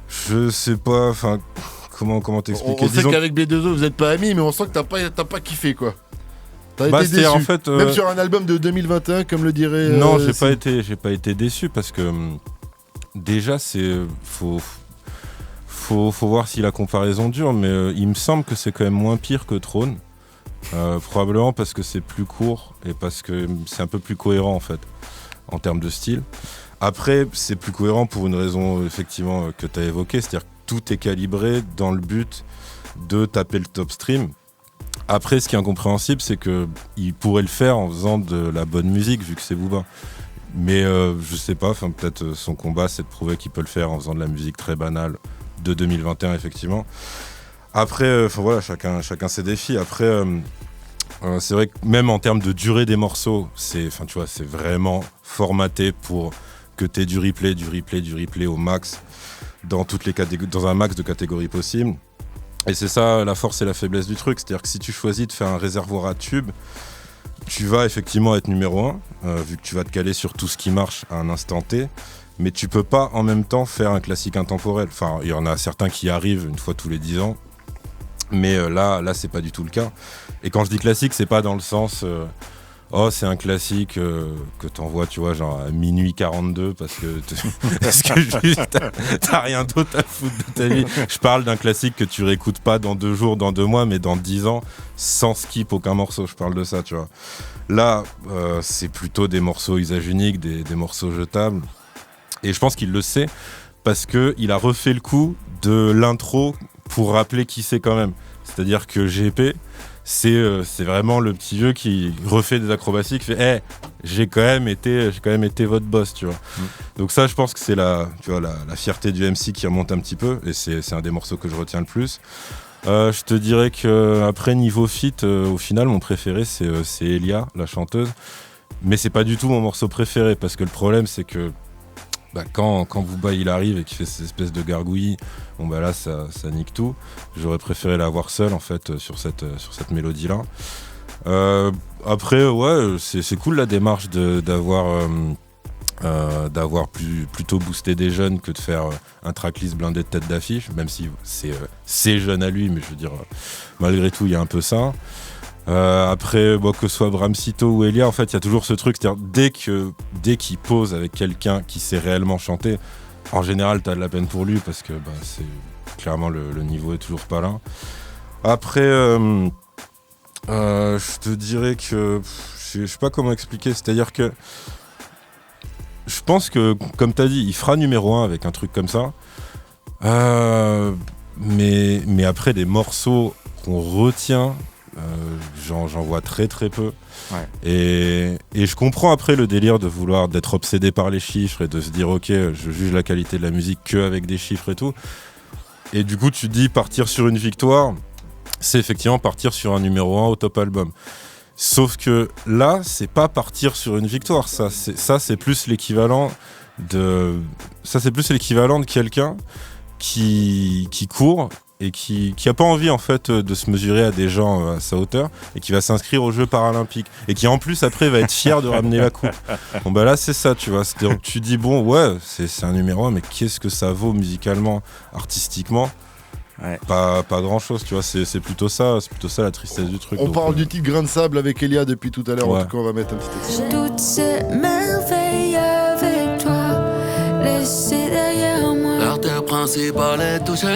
je sais pas, enfin. Comment t'expliquer? On sait qu'avec B2O vous êtes pas amis, mais on sent que t'as pas kiffé, quoi. T'as été déçu. En fait, même sur un album de 2021, comme le dirait. Non, j'ai pas été déçu parce que déjà faut voir si la comparaison dure, mais il me semble que c'est quand même moins pire que Trône. Probablement parce que c'est plus court et parce que c'est un peu plus cohérent en fait en termes de style. Après, c'est plus cohérent pour une raison effectivement que tu as évoquée, c'est-à-dire que tout est calibré dans le but de taper le top stream. Après, ce qui est incompréhensible, c'est qu'il pourrait le faire en faisant de la bonne musique, vu que c'est Booba. Mais je sais pas, peut-être son combat, c'est de prouver qu'il peut le faire en faisant de la musique très banale de 2021, effectivement. Après, voilà, chacun ses défis. Après, c'est vrai que même en termes de durée des morceaux, c'est vraiment formaté pour que tu aies du replay au max, dans un max de catégories possibles. Et c'est ça la force et la faiblesse du truc, c'est-à-dire que si tu choisis de faire un réservoir à tubes, tu vas effectivement être numéro 1, vu que tu vas te caler sur tout ce qui marche à un instant T, mais tu peux pas en même temps faire un classique intemporel. Enfin, il y en a certains qui arrivent une fois tous les 10 ans, mais là c'est pas du tout le cas. Et quand je dis classique, c'est pas dans le sens c'est un classique que t'envoies, tu vois, genre à minuit 42 parce que juste t'as rien d'autre à foutre de ta vie. Je parle d'un classique que tu réécoutes pas dans 2 jours, dans 2 mois, mais dans 10 ans, sans skip aucun morceau. Je parle de ça, tu vois. Là, c'est plutôt des morceaux usage unique, des morceaux jetables. Et je pense qu'il le sait parce qu'il a refait le coup de l'intro pour rappeler qui c'est quand même. C'est-à-dire que GP, c'est vraiment le petit vieux qui refait des acrobaties, qui fait j'ai quand même été votre boss, tu vois. Donc ça, je pense que c'est la fierté du MC qui remonte un petit peu, et c'est un des morceaux que je retiens le plus. Je te dirais qu'après niveau feat, au final mon préféré c'est Elia, la chanteuse, mais c'est pas du tout mon morceau préféré, parce que le problème c'est que quand Booba il arrive et qu'il fait cette espèce de gargouillis, bon bah là ça nique tout. J'aurais préféré la voir seule en fait sur cette mélodie là. Après ouais, c'est cool la démarche d'avoir plutôt boosté des jeunes que de faire un tracklist blindé de tête d'affiche, même si c'est jeune à lui, mais je veux dire malgré tout il y a un peu ça. Après, que ce soit Bramsito ou Elia, en fait, il y a toujours ce truc, c'est-à-dire dès qu'il pose avec quelqu'un qui sait réellement chanter, en général, t'as de la peine pour lui parce que c'est clairement le niveau est toujours pas là. Après, je te dirais que je sais pas comment expliquer, c'est-à-dire que je pense que, comme t'as dit, il fera numéro 1 avec un truc comme ça. Mais après, des morceaux qu'on retient. J'en vois très très peu. Ouais. Et je comprends après le délire de vouloir d'être obsédé par les chiffres et de se dire ok, je juge la qualité de la musique qu'avec des chiffres et tout. Et du coup tu te dis partir sur une victoire, c'est effectivement partir sur un numéro 1 au top album. Sauf que là, c'est pas partir sur une victoire, ça c'est plus l'équivalent de quelqu'un qui court et qui a pas envie en fait de se mesurer à des gens à sa hauteur et qui va s'inscrire aux Jeux Paralympiques et qui en plus après va être fier de ramener la coupe. Bon bah là c'est ça, tu vois. C'est-à-dire que tu dis bon ouais c'est un numéro 1 mais qu'est-ce que ça vaut musicalement, artistiquement? Ouais. Pas grand chose, tu vois, c'est plutôt ça la tristesse du truc. On parle du titre Grain de sable avec Elia depuis tout à l'heure, en tout cas on va mettre un petit extrait. Toutes ces merveilles avec toi, laissées derrière moi. L'artère principale est touchée,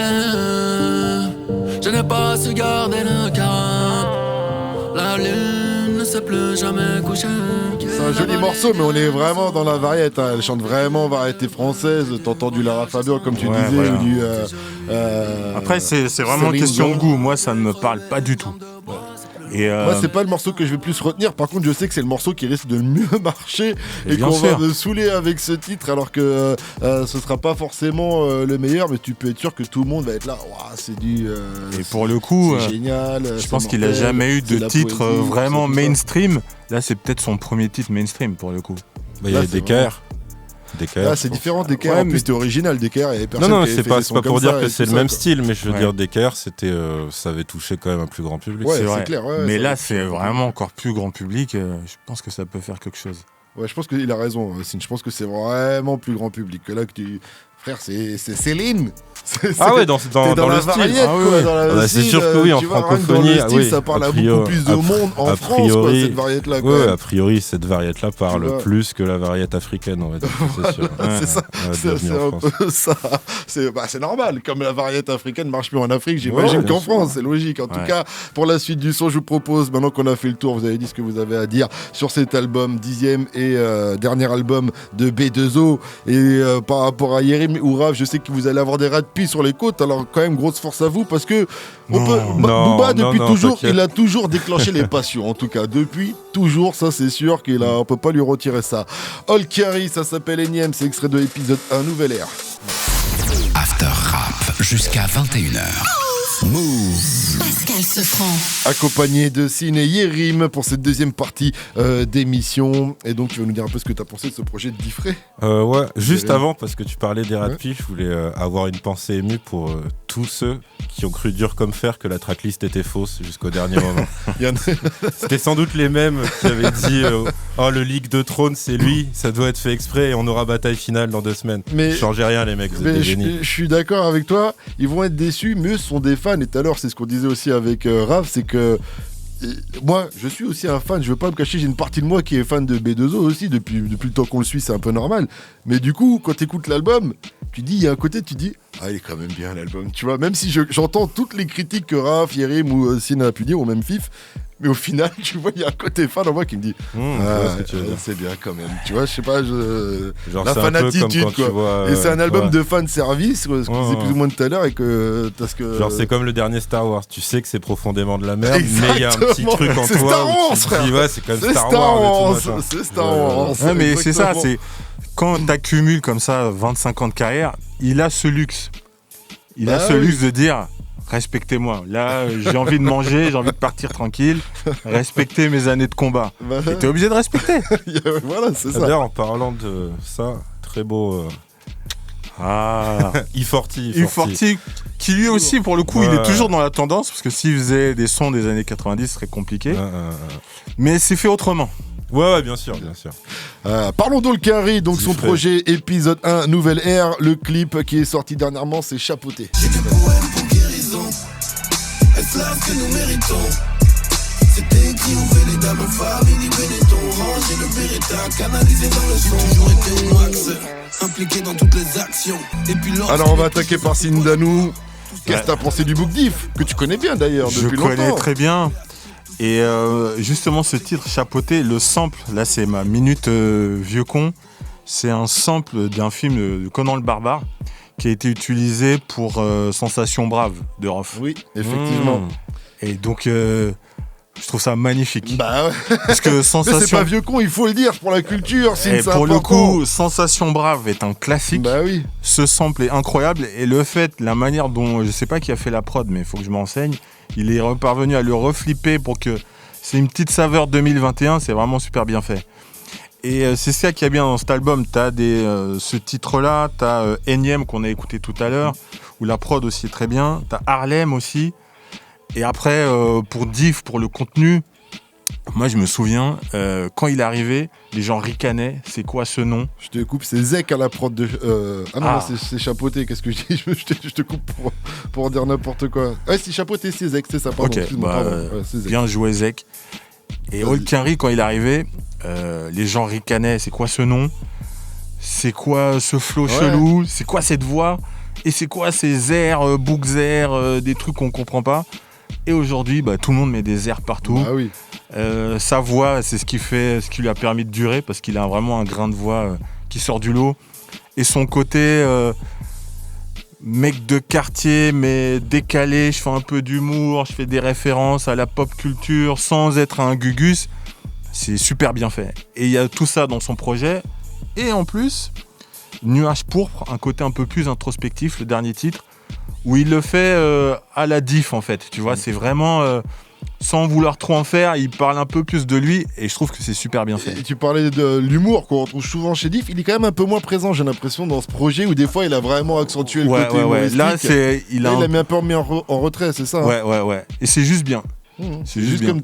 je n'ai pas su garder le calme. La lune ne s'est plus jamais couchée. C'est un joli morceau, mais on est vraiment dans la variété. Elle chante vraiment variété française. T'entends du Lara Fabian, comme tu disais, voilà. ou du. Après, c'est vraiment une question de goût. Moi, ça ne me parle pas du tout. Et Moi, c'est pas le morceau que je vais plus retenir. Par contre, je sais que c'est le morceau qui risque de le mieux marcher et qu'on va me saouler avec ce titre, alors que ce sera pas forcément le meilleur, mais tu peux être sûr que tout le monde va être là. Wow, c'est du. Et pour le coup, c'est génial. Je pense qu'il a jamais eu de titre vraiment mainstream. Là, c'est peut-être son premier titre mainstream pour le coup. Bah, il y a DKR. Ah, c'est différent, DKR. En plus, c'était original, DKR. Il y avait personne non, qui avait c'est fait pas, des c'est sons pas pour comme dire ça que et c'est tout le ça, même quoi. style, mais je veux Ouais. dire, DKR, c'était, ça avait touché quand même un plus grand public. Ouais, c'est vrai. clair. Ouais, mais ça là, va. c'est vraiment encore plus grand public. Je pense que ça peut faire quelque chose. Ouais, je pense qu'il a raison, Sine. Je pense que c'est vraiment plus grand public. Que là, que tu. Frère, c'est Céline. Ah ouais, dans T'es dans le la style. variété, Ah quoi, ouais. dans la Ah bah, c'est style, sûr que oui, en tu vois, rien que francophonie, dans le style, oui, ça parle a à priori- beaucoup plus de monde en a France, quoi, priori- cette variété-là. quand Ouais, même. a priori, cette variété-là Tu parle vois. plus que la variété africaine, on va dire. C'est sûr. C'est ça, c'est bienvenue en un France. peu ça. C'est normal, comme la variété africaine marche plus en Afrique, j'imagine Ouais, qu'en bien sûr. France, c'est logique. En tout cas, pour la suite du son, je vous propose, maintenant qu'on a fait le tour, vous avez dit ce que vous avez à dire sur cet album, 10e et dernier album de B2O. Et par rapport à Yerim ou Rav, je sais que vous allez avoir des rats de pie sur les côtes, alors quand même, grosse force à vous, parce que Booba, depuis toujours, t'inquiète. il a toujours déclenché les passions, en tout cas, depuis toujours, ça c'est sûr on peut pas lui retirer ça. All Carry, ça s'appelle Énième, c'est extrait de l'épisode 1, Nouvelle Ère. After Rap jusqu'à 21h. Move. Pascal Sefranc. Accompagné de Sine et Yerim pour cette deuxième partie d'émission. Et donc, tu vas nous dire un peu ce que tu as pensé de ce projet de Diffré. Ouais, juste Yerim. avant, parce que tu parlais des rats de pie, je voulais avoir une pensée émue pour tous ceux qui ont cru dur comme fer que la tracklist était fausse jusqu'au dernier moment. C'était sans doute les mêmes qui avaient dit oh, le League de Trône, c'est lui, ça doit être fait exprès et on aura bataille finale dans 2 semaines. Mais- Changez rien, les mecs, vous êtes des génies. Je suis d'accord avec toi, ils vont être déçus, mais eux sont des fans. Et tout à l'heure, c'est ce qu'on disait aussi avec Raph, c'est que moi, je suis aussi un fan, je veux pas me cacher, j'ai une partie de moi qui est fan de B2O aussi, depuis le temps qu'on le suit, c'est un peu normal. Mais du coup, quand tu écoutes l'album, tu dis, il y a un côté, tu dis, ah, il est quand même bien l'album, tu vois, même si j'entends toutes les critiques que Raph, Yerim ou Sine a pu dire, ou même Fif, mais au final, tu vois, il y a un côté fan en moi qui me dit, je vois ce que tu veux dire. c'est bien quand même, tu vois, je sais pas, Genre, la c'est un peu comme fanatitude, quand tu quoi. vois, Et c'est un album ouais. de fan service, ce qu'on disait plus ou moins tout à l'heure, et que parce que Genre c'est comme le dernier Star Wars, tu sais que c'est profondément de la merde, mais il y a un petit Exactement. truc en C'est toi Star où Wars, tu te frère. dis ouais c'est comme C'est Star Star Wars, Wars, et tout, machin. c'est Star Wars. Ouais, mais c'est ça, exactement. c'est quand t'accumules comme ça 25 ans de carrière, il a ce luxe. Il a Bah ce oui. luxe de dire respectez-moi. Là, j'ai envie de manger, j'ai envie de partir tranquille. Respectez mes années de combat. Bah, Et t'es obligé de respecter. voilà, c'est ça. D'ailleurs en parlant de ça, très beau Ah, E40. U40, qui lui aussi, pour le coup, il est toujours dans la tendance, parce que s'il faisait des sons des années 90, ce serait compliqué. Mais c'est fait autrement. Ouais, bien sûr. Parlons d'All Carry, donc son Diffré. projet épisode 1, Nouvelle Ère. Le clip qui est sorti dernièrement, c'est Chapeauté. Est-ce là ce que nous méritons? C'était qui ouvrait les dames femmes, inhiber les tons, ranger le Beretta, canalisé dans le son. Toujours été au max, impliqué dans toutes les actions. Et puis Alors on va attaquer par Sindanou. Qu'est-ce que t'as pensé du Book Diff, que tu connais bien d'ailleurs Je depuis connais longtemps. très bien. Et justement, ce titre, Chapeauté, le sample, là c'est ma minute vieux con, c'est un sample d'un film de Conan le Barbare qui a été utilisé pour Sensation Brave de Rof. Oui, effectivement. Et donc, je trouve ça magnifique. Bah ouais. Parce que Mais c'est Sensation... pas vieux con, il faut le dire, pour la culture. Et pour le coup, Sensation Brave est un classique. Bah oui. Ce sample est incroyable et le fait, la manière dont, je sais pas qui a fait la prod, mais il faut que je m'enseigne, il est parvenu à le reflipper pour que c'est une petite saveur 2021, c'est vraiment super bien fait. Et c'est ça qui est bien dans cet album. T'as ce titre-là, t'as Énième qu'on a écouté tout à l'heure, où la prod aussi est très bien. T'as Harlem aussi. Et après, pour Diff, pour le contenu, moi je me souviens, quand il est arrivé, les gens ricanaient. C'est quoi ce nom ? Je te coupe, c'est Zek à la prod de... non, c'est Chapeauté, qu'est-ce que je dis ? Je te coupe pour dire n'importe quoi. Ouais, c'est Chapeauté, c'est Zek, c'est ça, pardon. Ok, c'est Zek. Bien joué Zek. Et Olkinry, quand il est arrivé, les gens ricanaient. C'est quoi ce nom ? C'est quoi ce flow chelou ? C'est quoi cette voix ? Et c'est quoi ces airs, boucs-airs, des trucs qu'on comprend pas ? Et aujourd'hui, tout le monde met des airs partout. Ah oui. Sa voix, c'est ce qui lui a permis de durer, parce qu'il a vraiment un grain de voix qui sort du lot. Et son côté mec de quartier, mais décalé, je fais un peu d'humour, je fais des références à la pop culture sans être un gugus, c'est super bien fait. Et il y a tout ça dans son projet. Et en plus, Nuage pourpre, un côté un peu plus introspectif, le dernier titre, où il le fait à la Diff en fait. Tu vois, c'est vraiment sans vouloir trop en faire, il parle un peu plus de lui et je trouve que c'est super bien fait. Et tu parlais de l'humour qu'on retrouve souvent chez Diff, il est quand même un peu moins présent, j'ai l'impression, dans ce projet où des fois il a vraiment accentué le côté humoristique. Là, il a mis un peu en retrait, c'est ça ? Ouais. Et c'est juste bien. C'est juste bien.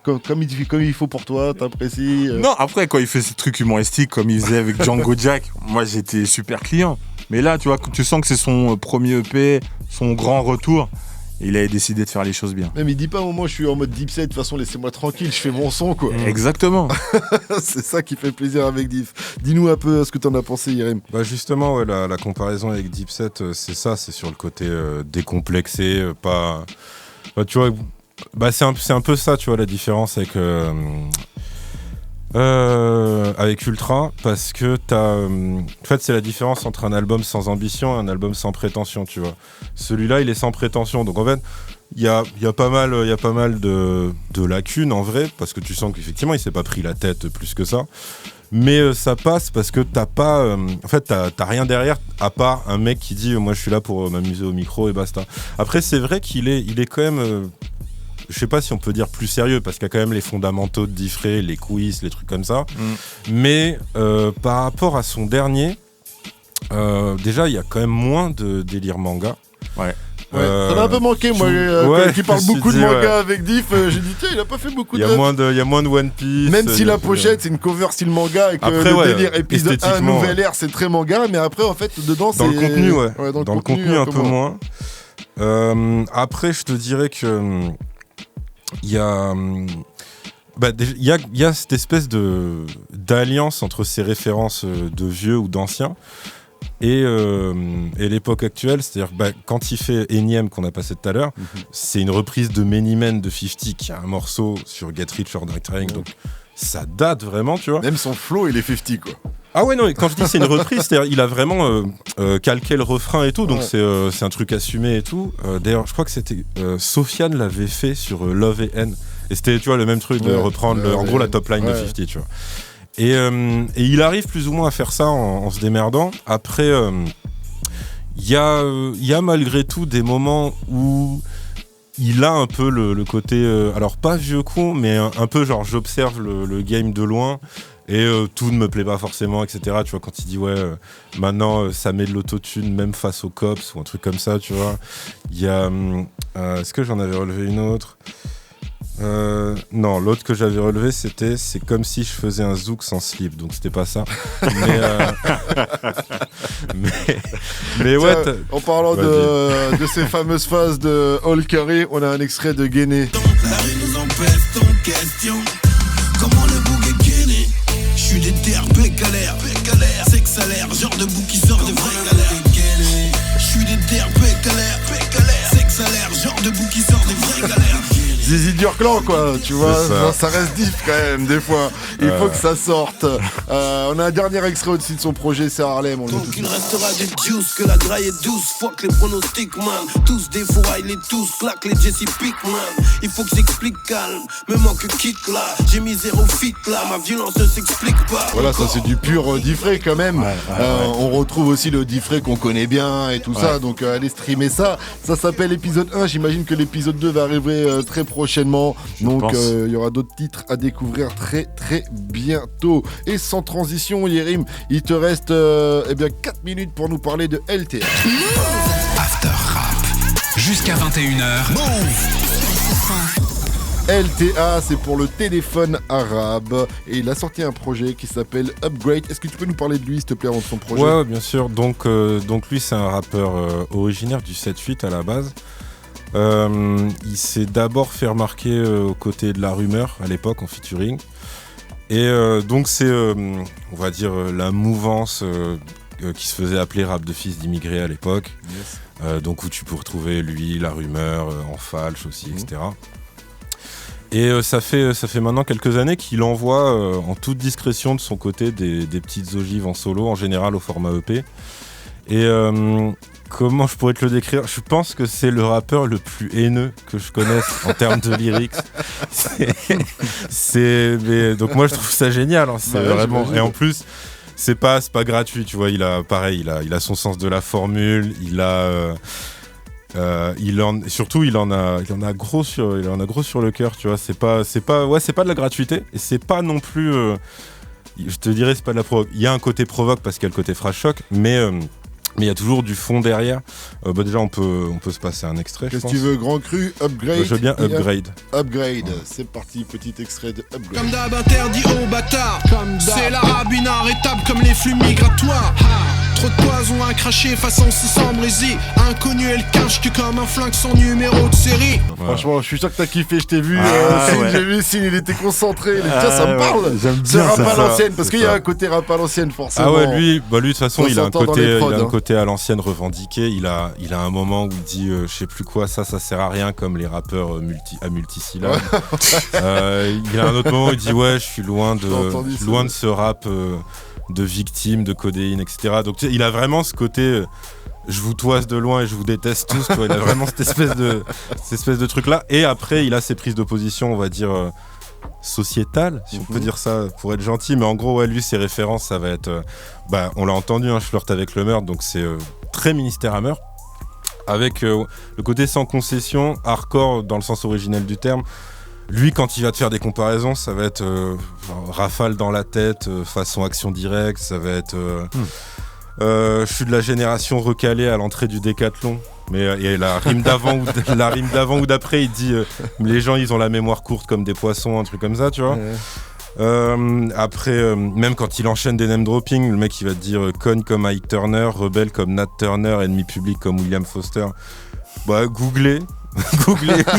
Comme il faut pour toi, t'apprécies. Non, après, quand il fait ces trucs humoristiques comme il faisait avec Django Jack, moi j'étais super client. Mais là, tu vois, tu sens que c'est son premier EP, son grand retour. Et il avait décidé de faire les choses bien. Même il dit pas au moment je suis en mode Dipset, de toute façon laissez-moi tranquille, je fais mon son quoi. Exactement. C'est ça qui fait plaisir avec Diff. Dis-nous un peu ce que t'en as pensé, Yerim. Justement, la comparaison avec Dipset, c'est ça, c'est sur le côté décomplexé, pas... tu vois, c'est un peu ça, tu vois, la différence avec Ultra, parce que en fait c'est la différence entre un album sans ambition et un album sans prétention, tu vois. Celui-là il est sans prétention, donc en fait il y a pas mal de lacunes en vrai, parce que tu sens qu'effectivement il s'est pas pris la tête plus que ça, mais ça passe parce que t'as rien derrière à part un mec qui dit moi je suis là pour m'amuser au micro et basta. Après c'est vrai qu'il est quand même je sais pas si on peut dire plus sérieux, parce qu'il y a quand même les fondamentaux de Diffré, les quiz, les trucs comme ça. Mais par rapport à son dernier, déjà il y a quand même moins de délire manga. Ouais. Ça m'a un peu manqué, moi, qui parle beaucoup de manga avec Diff. J'ai dit, tiens, il a pas fait beaucoup de... Il y a moins de One Piece. Même si la pochette, c'est une cover style manga et que après, le délire épisode 1, Nouvelle Ère, c'est très manga, mais après, en fait, dedans, c'est... Dans le contenu, dans le contenu, un peu moins. Après, je te dirais que... Il y a cette espèce d'alliance entre ces références de vieux ou d'anciens et l'époque actuelle, c'est-à-dire quand il fait Énième qu'on a passé tout à l'heure, c'est une reprise de Many Men de 50 qui a un morceau sur Get Rich or Die Trying, donc ça date vraiment, tu vois. Même son flow il est 50 quoi. Ah ouais, non, quand je dis c'est une reprise, c'est-à-dire il a vraiment calqué le refrain et tout, donc c'est un truc assumé et tout. D'ailleurs, je crois que c'était Sofiane l'avait fait sur Love et N, et c'était, tu vois, le même truc de reprendre en gros la top line de 50, tu vois. Et il arrive plus ou moins à faire ça en se démerdant. Après, il y a malgré tout des moments où il a un peu le côté, alors pas vieux con, mais un peu genre j'observe le game de loin. Et tout ne me plaît pas forcément, etc. Tu vois, quand il dit maintenant ça met de l'autotune même face aux cops ou un truc comme ça, tu vois. Il y a... est-ce que j'en avais relevé une autre ? Non, l'autre que j'avais relevé c'était c'est comme si je faisais un zouk sans slip, donc c'était pas ça. Mais ouais. Tiens, en parlant de ces fameuses phases de Olkinry, on a un extrait de Guéné. La rue nous empêche ton question. Comment le bouc est gainé? Je suis déter, galère, c'est que ça a l'air, genre de bouc qui sort de vraie galère. Je suis déter, galère, c'est que ça a l'air, genre de bouc qui sort de vraie galère. Zizi Durclan quoi, tu vois, ça reste Diff quand même des fois, il faut que ça sorte. On a un dernier extrait aussi de son projet, c'est Harlem. Donc il restera du juice, que la graille est douce, fuck les pronostics man. Tous des fois il est tous, claque les Jesse Pickman. Il faut que j'explique calme, me manque kick là. J'ai mis 0 fit là, ma violence ne s'explique pas. Voilà, ça c'est du pur Diffré quand même. On retrouve aussi le Diffré qu'on connaît bien et tout ça, donc allez streamer ça. Ça s'appelle épisode 1, j'imagine que l'épisode 2 va arriver très prochainement. prochainement. Donc pense. il y aura d'autres titres à découvrir très très bientôt. Et sans transition, Yerim, il te reste 4 minutes pour nous parler de LTA. After Rap. Jusqu'à 21h. LTA, c'est pour le téléphone arabe. Et il a sorti un projet qui s'appelle Upgrade. Est-ce que tu peux nous parler de lui, s'il te plaît, avant de son projet ? Ouais, bien sûr. Donc lui, c'est un rappeur originaire du 7-8 à la base. Il s'est d'abord fait remarquer aux côtés de La Rumeur à l'époque en featuring. Et donc c'est, on va dire, la mouvance qui se faisait appeler rap de fils d'immigrés à l'époque. Yes. Donc où tu peux retrouver lui, La Rumeur, En Falche aussi, etc. Et ça fait maintenant quelques années qu'il envoie en toute discrétion de son côté des petites ogives en solo, en général au format EP. Et comment je pourrais te le décrire ? Je pense que c'est le rappeur le plus haineux que je connaisse en termes de lyrics. Donc moi je trouve ça génial. Hein, vraiment. Et en plus, c'est pas gratuit, tu vois. Il a son sens de la formule. Il en a gros sur le cœur, tu vois. C'est pas de la gratuité et c'est pas non plus. Je te dirais c'est pas de la provoque. Il y a un côté provoque parce qu'il y a le côté phrase choc, mais il y a toujours du fond derrière. Déjà, on peut se passer un extrait. Qu'est-ce que tu veux, Grand Cru, Upgrade ? Je veux bien Upgrade. Upgrade, ouais. C'est parti, petit extrait de Upgrade. Comme d'hab, interdit aux bâtards. C'est l'arabe inarrêtable comme les flux migratoires. Trop de poison à cracher façon ce sans brésil. Inconnu, elle cache que comme un flingue sans numéro de série. Ouais. Franchement, je suis sûr que t'as kiffé, je t'ai vu. J'ai vu Signe, il était concentré. Tiens, ça me parle. J'aime c'est bien rap à ça. l'ancienne, parce qu'il y a un côté rap à l'ancienne, forcément. Ah ouais, lui de toute façon, il a un côté à l'ancienne revendiqué. Il a un moment où il dit, je sais plus quoi, ça sert à rien, comme les rappeurs à multisyllabes. Il a un autre moment où il dit, ouais, je suis loin de ce rap de victimes, de codéine, etc. Donc il a vraiment ce côté je vous toise de loin et je vous déteste tous, tu vois. Il a vraiment cette espèce de truc là. Et après il a ses prises d'opposition, on va dire sociétales, si on peut dire ça pour être gentil. Mais en gros, ouais, lui ses références, ça va être on l'a entendu, je flirte avec le meurtre, donc c'est très Ministère à meurtre, avec le côté sans concession, hardcore dans le sens originel du terme. Lui, quand il va te faire des comparaisons, ça va être rafale dans la tête, façon action directe, ça va être je suis de la génération recalée à l'entrée du décathlon. Mais et la rime d'avant ou d'après, il dit les gens ils ont la mémoire courte comme des poissons, un truc comme ça, tu vois. Après, même quand il enchaîne des name dropping, le mec il va te dire cogne comme Ike Turner, rebelle comme Nat Turner, ennemi public comme William Foster. Googlez, vous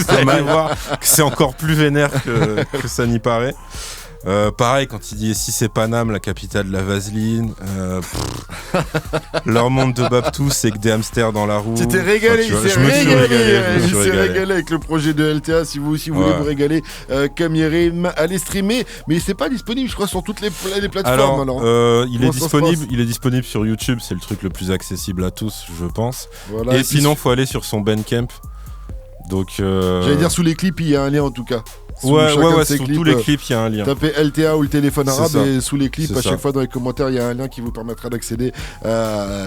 allez voir que c'est encore plus vénère que ça n'y paraît. Pareil, quand il dit si c'est Paname, la capitale de la vaseline, leur monde de Babtou, c'est que des hamsters dans la roue. Tu t'es régalé, il s'est régalé avec le projet de LTA. Si vous aussi voulez vous régaler comme Yerim, allez streamer. Mais c'est pas disponible, je crois, sur toutes les plateformes. Alors, il est disponible sur YouTube, c'est le truc le plus accessible à tous, je pense. Voilà, et sinon, faut aller sur son Bandcamp. Donc, j'allais dire sous les clips, il y a un lien en tout cas. Sous tous les clips, il y a un lien. Tapez LTA ou le téléphone arabe et sous les clips, chaque fois dans les commentaires, il y a un lien qui vous permettra d'accéder. Je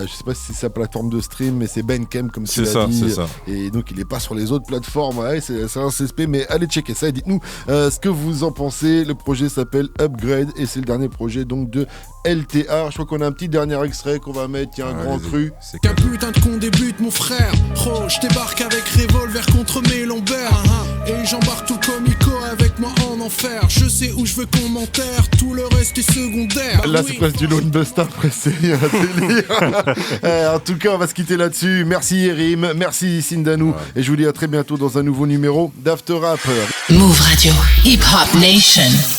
sais pas si c'est sa plateforme de stream, mais c'est Bandcamp comme tu l'as dit. C'est ça. Et donc il est pas sur les autres plateformes. Ouais, c'est un CSP, mais allez checker ça et dites-nous ce que vous en pensez. Le projet s'appelle Upgrade et c'est le dernier projet donc de LTA. Je crois qu'on a un petit dernier extrait qu'on va mettre. Il y a un grand cru. Qu'un putain de con débute, mon frère. Je débarque avec revolver contre mes lombaires. Et j'embarque tout comico avec moi en enfer. Je sais où je veux qu'on m'enterre, tout le reste est secondaire. Là c'est presque du Lone Buster pressé, un délire. En tout cas on va se quitter là-dessus. Merci Yerim, merci Sindanou. Et je vous dis à très bientôt dans un nouveau numéro d'After Rap. Move Radio, Hip Hop Nation.